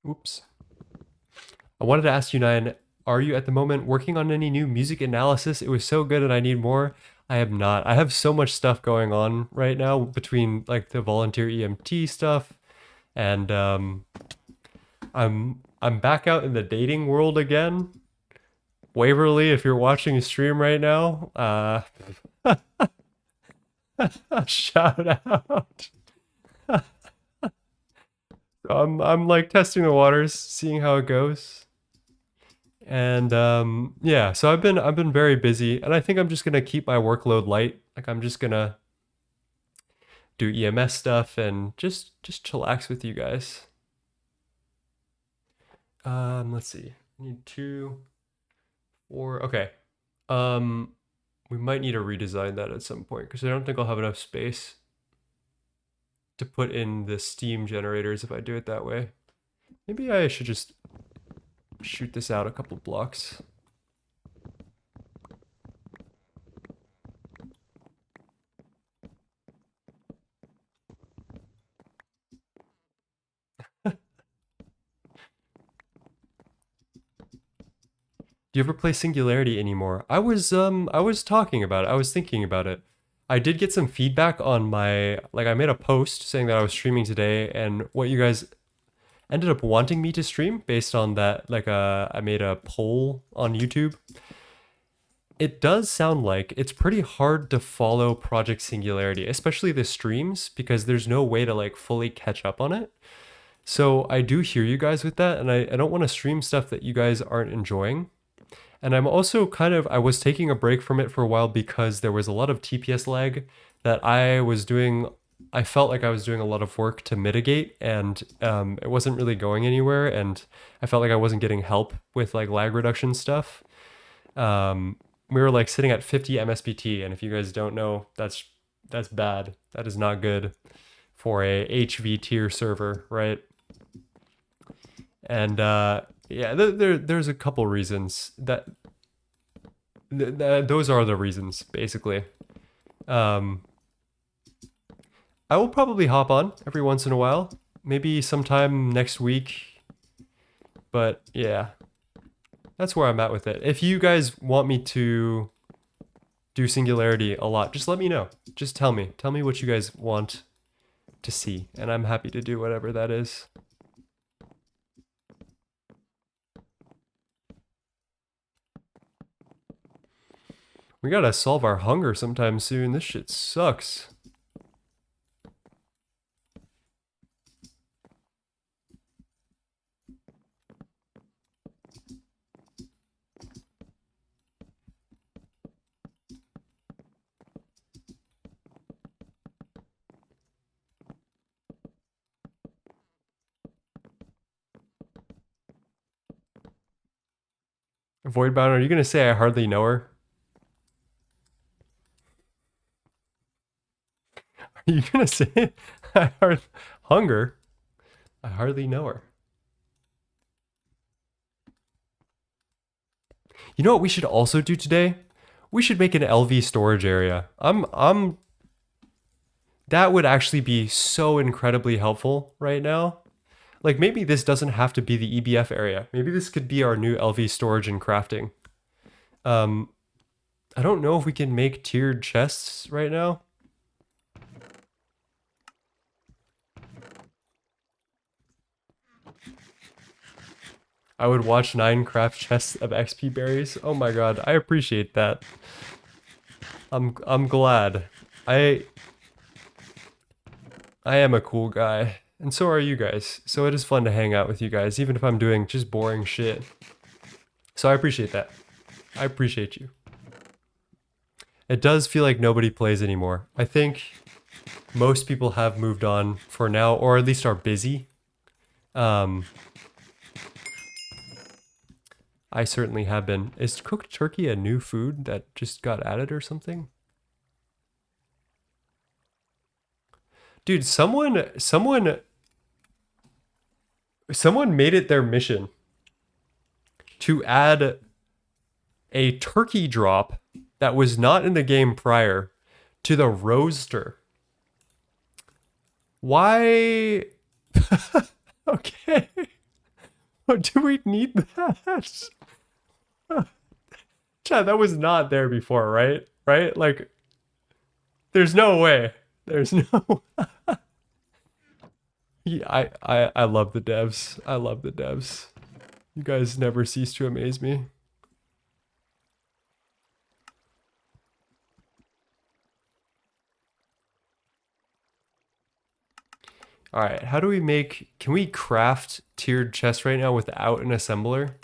Oops. I wanted to ask you, Nine, are you at the moment working on any new music analysis? It was so good and I need more. I am not. I have so much stuff going on right now between like the volunteer EMT stuff and I'm back out in the dating world again. Waverly, if you're watching a stream right now, shout out. I'm like testing the waters, seeing how it goes. And yeah, so I've been very busy, and I think I'm just gonna keep my workload light. Like I'm just gonna do EMS stuff and just chillax with you guys. Let's see. I need 2, 4. Okay. Um, we might need to redesign that at some point because I don't think I'll have enough space to put in the steam generators if I do it that way. Maybe I should just shoot this out a couple blocks. Do you ever play Singularity anymore? I was talking about it. I was thinking about it. I did get some feedback on my I made a post saying that I was streaming today and what you guys ended up wanting me to stream based on that I made a poll on YouTube. It does sound like it's pretty hard to follow Project Singularity, especially the streams because there's no way to like fully catch up on it. So I do hear you guys with that and I don't want to stream stuff that you guys aren't enjoying. And I'm also I was taking a break from it for a while because there was a lot of TPS lag that I felt like I was doing a lot of work to mitigate and it wasn't really going anywhere. And I felt like I wasn't getting help with like lag reduction stuff. We were like sitting at 50 MSBT. And if you guys don't know, that's bad. That is not good for a HV tier server, right? And yeah, there's a couple reasons those are the reasons basically. I will probably hop on every once in a while, maybe sometime next week. But yeah, that's where I'm at with it. If you guys want me to do Singularity a lot, just let me know. Just tell me what you guys want to see, and I'm happy to do whatever that is. We gotta solve our hunger sometime soon. This shit sucks. Voidbound, are you gonna say I hardly know her? Are you gonna say hunger? I hardly know her. You know what we should also do today? We should make an LV storage area. That would actually be so incredibly helpful right now. Like maybe this doesn't have to be the EBF area. Maybe this could be our new LV storage and crafting. I don't know if we can make tiered chests right now. I would watch 9 craft chests of XP berries. Oh my god, I appreciate that. I'm glad. I am a cool guy, and so are you guys. So it is fun to hang out with you guys, even if I'm doing just boring shit. So I appreciate that. I appreciate you. It does feel like nobody plays anymore. I think most people have moved on for now, or at least are busy. I certainly have been. Is cooked turkey a new food that just got added or something? Dude, someone made it their mission to add a turkey drop that was not in the game prior to the roaster. Why? Okay. Do we need that? Chad, that was not there before, right? Right? Like, there's no way. There's no. Yeah, I love the devs. I love the devs. You guys never cease to amaze me. All right, how do we make? Can we craft tiered chests right now without an assembler?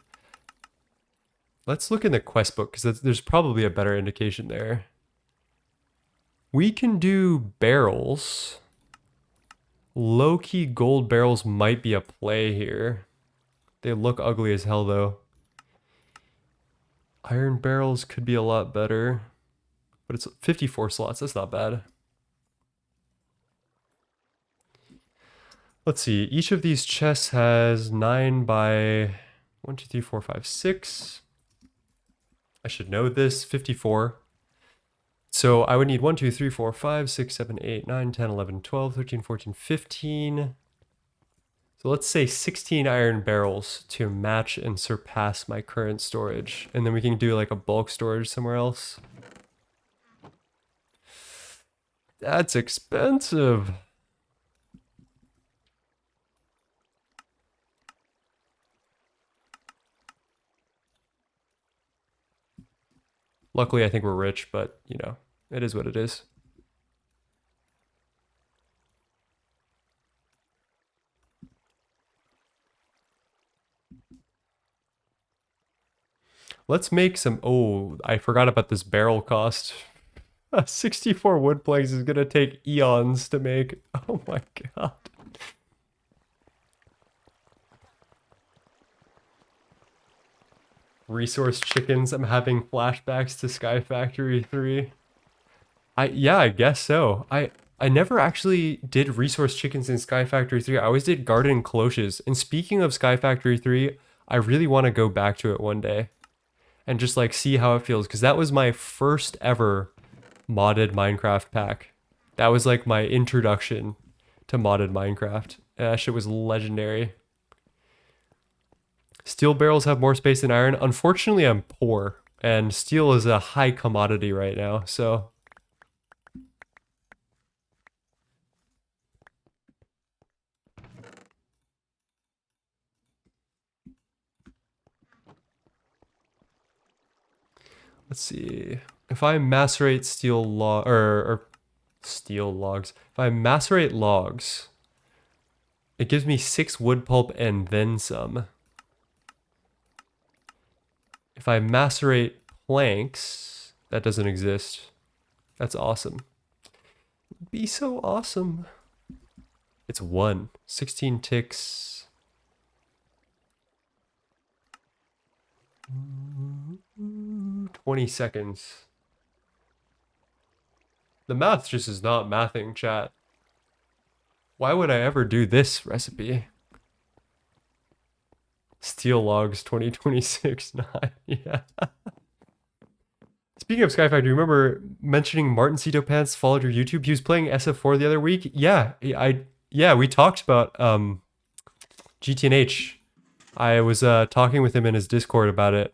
Let's look in the quest book because there's probably a better indication there. We can do barrels. Low-key gold barrels might be a play here. They look ugly as hell though. Iron barrels could be a lot better. But it's 54 slots, that's not bad. Let's see, each of these chests has 9 by 1, 2, 3, 4, 5, 6. I should know this, 54. So I would need 1, 2, 3, 4, 5, 6, 7, 8, 9, 10, 11, 12, 13, 14, 15. So let's say 16 iron barrels to match and surpass my current storage. And then we can do like a bulk storage somewhere else. That's expensive. Luckily, I think we're rich, but you know, it is what it is. Let's make some, oh, I forgot about this barrel cost. 64 wood planks is gonna take eons to make. Oh my god. Resource chickens, I'm having flashbacks to Sky Factory 3. Yeah, I guess so. I never actually did resource chickens in Sky Factory 3. I always did garden cloches. And speaking of Sky Factory 3, I really want to go back to it one day and just like see how it feels because that was my first ever modded Minecraft pack. That was like my introduction to modded Minecraft. And that shit was legendary. Steel barrels have more space than iron. Unfortunately, I'm poor and steel is a high commodity right now, so let's see. If I macerate steel log or steel logs, if I macerate logs, it gives me 6 wood pulp and then some. If I macerate planks, that doesn't exist. That's awesome. It'd be so awesome. It's 1. 16 ticks. 20 seconds. The math just is not mathing, chat. Why would I ever do this recipe? Steel logs 2026. Yeah. Speaking of Sky Factory, remember mentioning Martin Cito Pants followed your YouTube? He was playing SF4 the other week. Yeah, we talked about GTNH. I was talking with him in his Discord about it.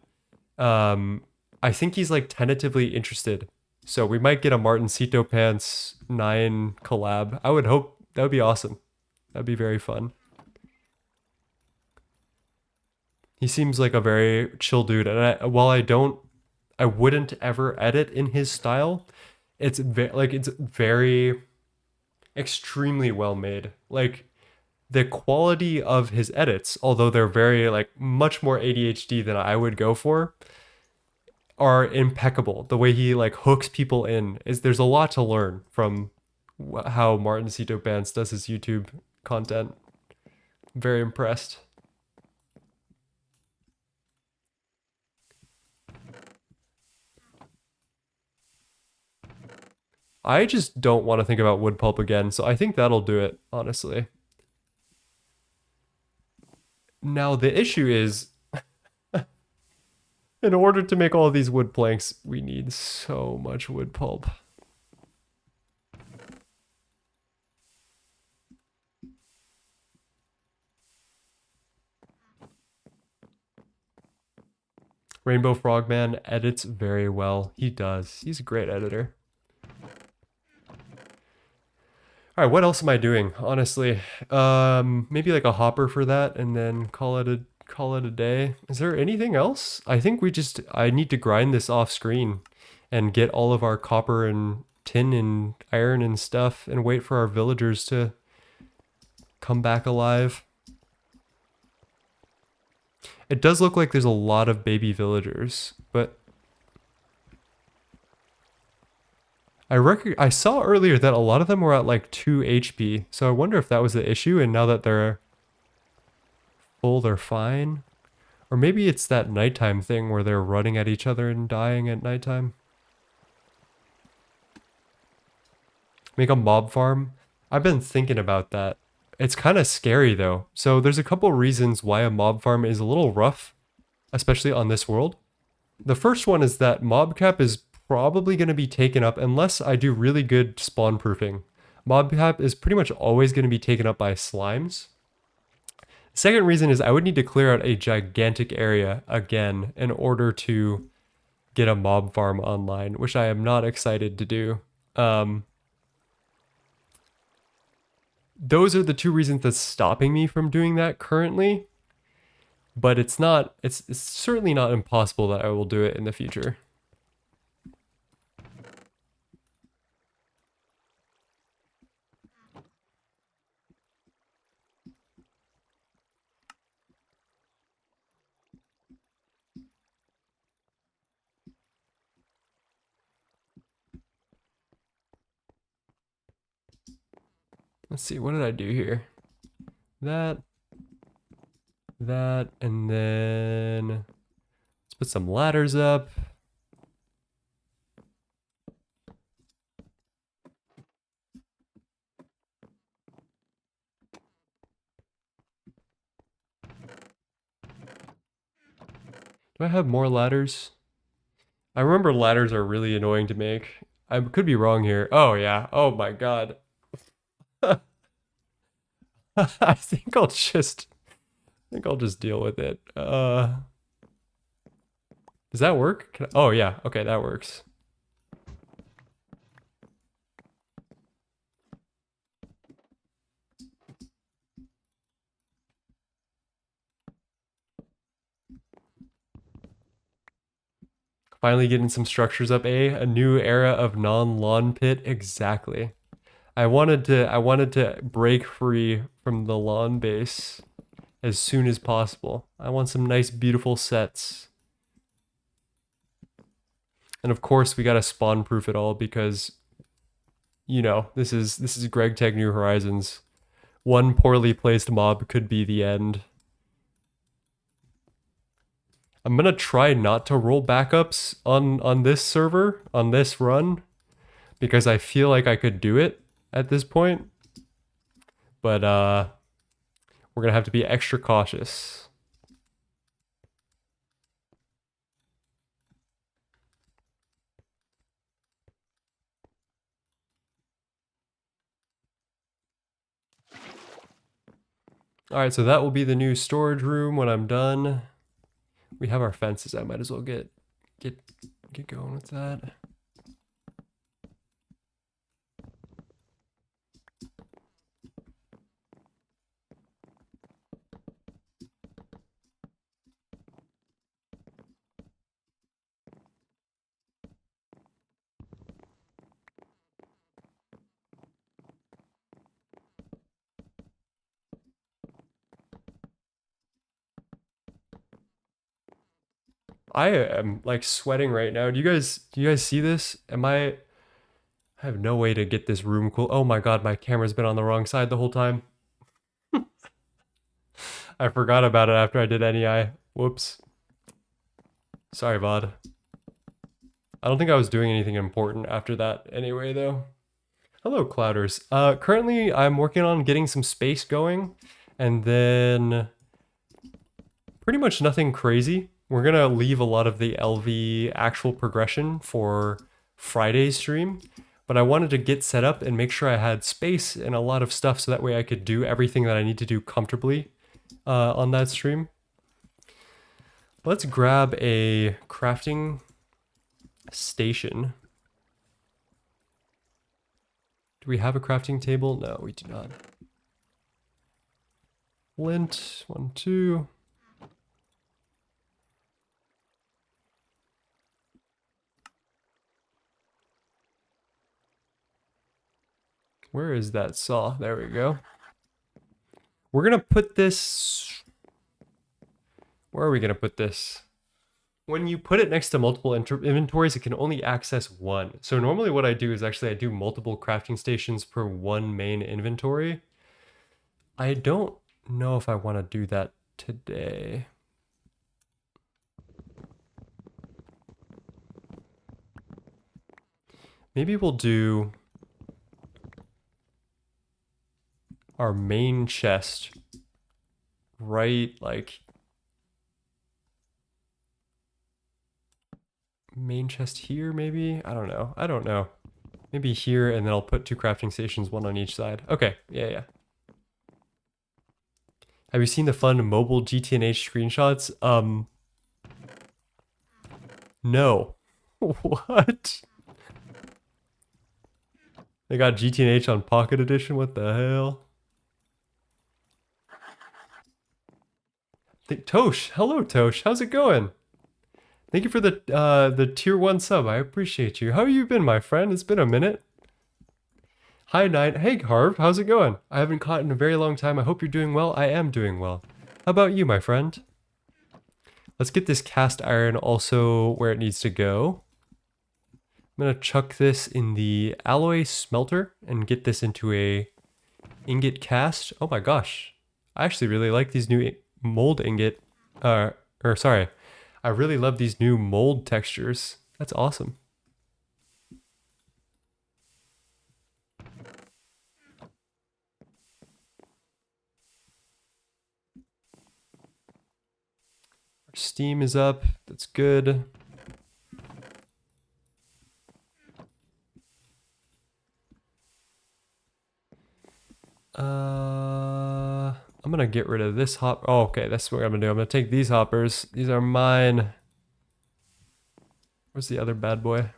I think he's like tentatively interested. So we might get a Martin Cito Pants 9 collab. I would hope that would be awesome. That'd be very fun. He seems like a very chill dude, and while I wouldn't ever edit in his style. It's very extremely well made. Like the quality of his edits, although they're very like much more ADHD than I would go for, are impeccable. The way he like hooks people in is there's a lot to learn from how Martin Cito Bands does his YouTube content. Very impressed. I just don't want to think about wood pulp again, so I think that'll do it, honestly. Now the issue is in order to make all these wood planks, we need so much wood pulp. Rainbow Frogman edits very well. He does. He's a great editor. All right, what else am I doing? Honestly, maybe like a hopper for that, and then call it a day. Is there anything else? I think I need to grind this off screen, and get all of our copper and tin and iron and stuff, and wait for our villagers to come back alive. It does look like there's a lot of baby villagers, but I saw earlier that a lot of them were at like 2 HP, so I wonder if that was the issue, and now that they're full, they're fine. Or maybe it's that nighttime thing where they're running at each other and dying at nighttime. Make a mob farm? I've been thinking about that. It's kind of scary though. So there's a couple reasons why a mob farm is a little rough, especially on this world. The first one is that mob cap is probably going to be taken up unless I do really good spawn proofing. Mob cap is pretty much always going to be taken up by slimes. Second reason is I would need to clear out a gigantic area again in order to get a mob farm online, which I am not excited to do. Those are the two reasons that's stopping me from doing that currently. But it's certainly not impossible that I will do it in the future. Let's see, what did I do here? That, and then let's put some ladders up. Do I have more ladders? I remember ladders are really annoying to make. I could be wrong here. Oh yeah, oh my god. I think I'll just deal with it. Does that work? Oh yeah, okay, that works. Finally getting some structures up, a new era of non-lawn pit, exactly. I wanted to break free from the lawn base as soon as possible. I want some nice beautiful sets. And of course we gotta spawn proof it all because you know, this is Greg Tech New Horizons. One poorly placed mob could be the end. I'm gonna try not to roll backups on this server, on this run, because I feel like I could do it at this point. But we're gonna have to be extra cautious. Alright, so that will be the new storage room when I'm done. We have our fences. I might as well get going with that. I am like sweating right now. Do you guys see this? I have no way to get this room cool. Oh my god, my camera's been on the wrong side the whole time. I forgot about it after I did NEI. Whoops. Sorry, VOD. I don't think I was doing anything important after that anyway, though. Hello, Clouders. Currently, I'm working on getting some space going, and then pretty much nothing crazy. We're gonna leave a lot of the LV actual progression for Friday's stream, but I wanted to get set up and make sure I had space and a lot of stuff so that way I could do everything that I need to do comfortably on that stream. Let's grab a crafting station. Do we have a crafting table? No, we do not. Lint, 1, 2. Where is that saw? There we go. We're gonna put this... Where are we gonna put this? When you put it next to multiple inventories, it can only access one. So normally what I do is actually I do multiple crafting stations per one main inventory. I don't know if I want to do that today. Maybe we'll do our main chest right like main chest here maybe? I don't know. Maybe here, and then I'll put 2 crafting stations, 1 on each side. Okay, yeah. Have you seen the fun mobile GTNH screenshots? No. What? They got GTNH on Pocket Edition? What the hell? Tosh, hello Tosh, how's it going? Thank you for the tier 1 sub. I appreciate you. How you been, my friend? It's been a minute. Hi, Nine. Hey, Harv. How's it going? I haven't caught in a very long time. I hope you're doing well. I am doing well. How about you, my friend? Let's get this cast iron also where it needs to go. I'm going to chuck this in the alloy smelter and get this into a ingot cast. Oh my gosh. I actually really like these new mold ingot. Sorry. I really love these new mold textures. That's awesome. Our steam is up. That's good. I'm gonna get rid of this hop. Oh, okay, that's what I'm gonna do. I'm gonna take these hoppers. These are mine. Where's the other bad boy?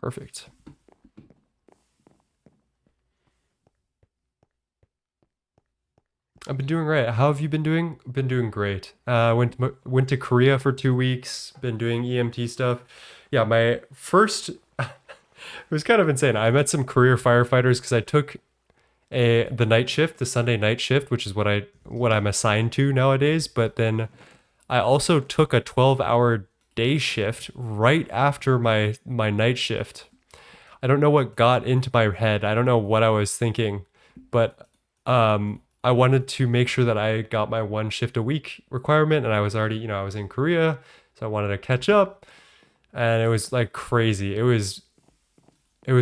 Perfect. I've been doing right. How have you been doing? Been doing great. Went to Korea for 2 weeks. Been doing EMT stuff. Yeah, my first. It was kind of insane. I met some career firefighters because I took the night shift, the Sunday night shift, which is what I'm assigned to nowadays. But then I also took a 12-hour day shift right after my night shift. I don't know what got into my head. I don't know what I was thinking, but I wanted to make sure that I got my 1 shift a week requirement, and I was already, I was in Korea, so I wanted to catch up, and it was like crazy. It was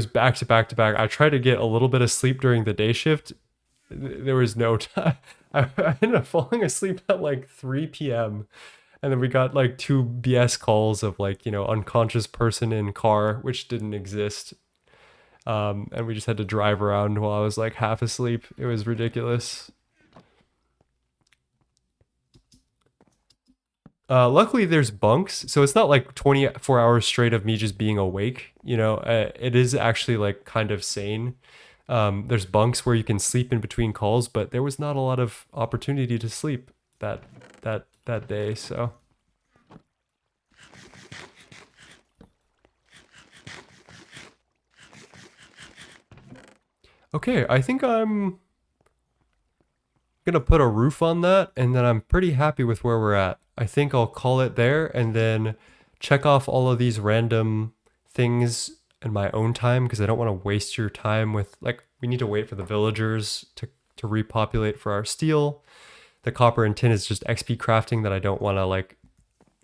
back to back to back. I tried to get a little bit of sleep during the day shift. There was no time. I ended up falling asleep at like 3 p.m. And then we got like 2 BS calls of like, unconscious person in car, which didn't exist. And we just had to drive around while I was like half asleep. It was ridiculous. Luckily there's bunks, so it's not like 24 hours straight of me just being awake. It is actually like kind of sane. There's bunks where you can sleep in between calls, but there was not a lot of opportunity to sleep that day, so. Okay, I think I'm gonna put a roof on that, and then I'm pretty happy with where we're at. I think I'll call it there and then check off all of these random things in my own time because I don't want to waste your time with we need to wait for the villagers to repopulate for our steel. The copper and tin is just XP crafting that I don't want to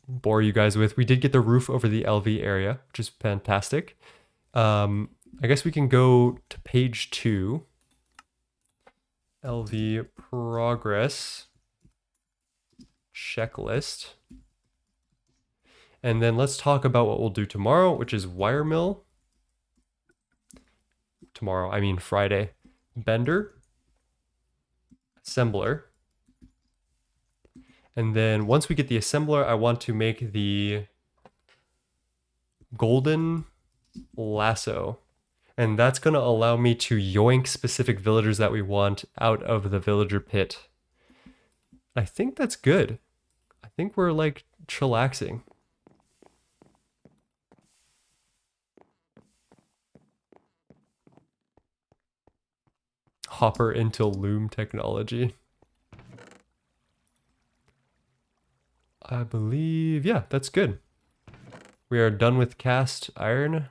bore you guys with. We did get the roof over the LV area, which is fantastic. I guess we can go to page 2. LV progress checklist. And then let's talk about what we'll do tomorrow, which is wire mill. Tomorrow, I mean Friday. Bender. Assembler. And then once we get the assembler, I want to make the golden lasso. And that's going to allow me to yoink specific villagers that we want out of the villager pit. I think that's good. I think we're like chillaxing. Hopper into loom technology. I believe, yeah, that's good. We are done with cast iron.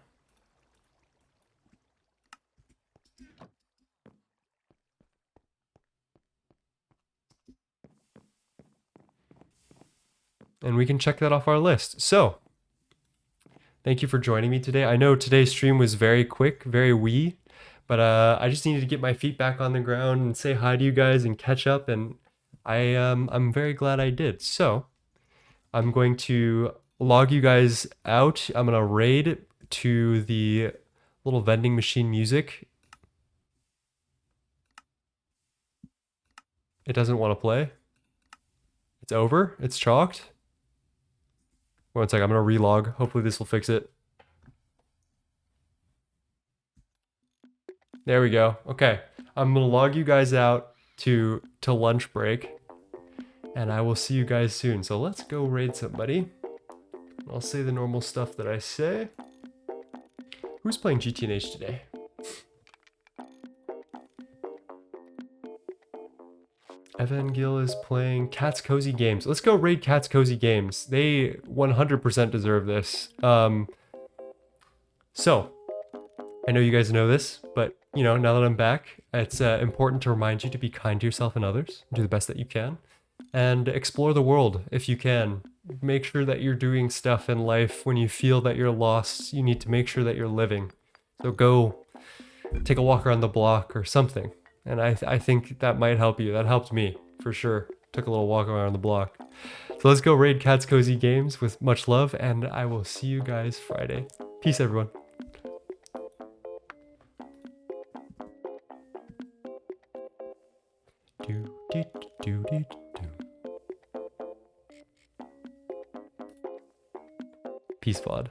And we can check that off our list. So, thank you for joining me today. I know today's stream was very quick, very wee, but I just needed to get my feet back on the ground and say hi to you guys and catch up, and I'm very glad I did. So, I'm going to log you guys out. I'm gonna raid to the little vending machine music. It doesn't want to play. It's over. It's chalked. One sec, I'm gonna relog. Hopefully this will fix it. There we go. Okay, I'm gonna log you guys out to lunch break, and I will see you guys soon. So let's go raid somebody. I'll say the normal stuff that I say. Who's playing GTNH today? Evan Gill is playing Cat's Cozy Games. Let's go raid Cat's Cozy Games. They 100% deserve this. So, I know you guys know this, but you know, now that I'm back, it's important to remind you to be kind to yourself and others. Do the best that you can. And explore the world if you can. Make sure that you're doing stuff in life. When you feel that you're lost, you need to make sure that you're living. So go take a walk around the block or something. And I think that might help you. That helped me, for sure. Took a little walk around the block. So let's go raid Cat's Cozy Games with much love, and I will see you guys Friday. Peace, everyone. Peace, VOD.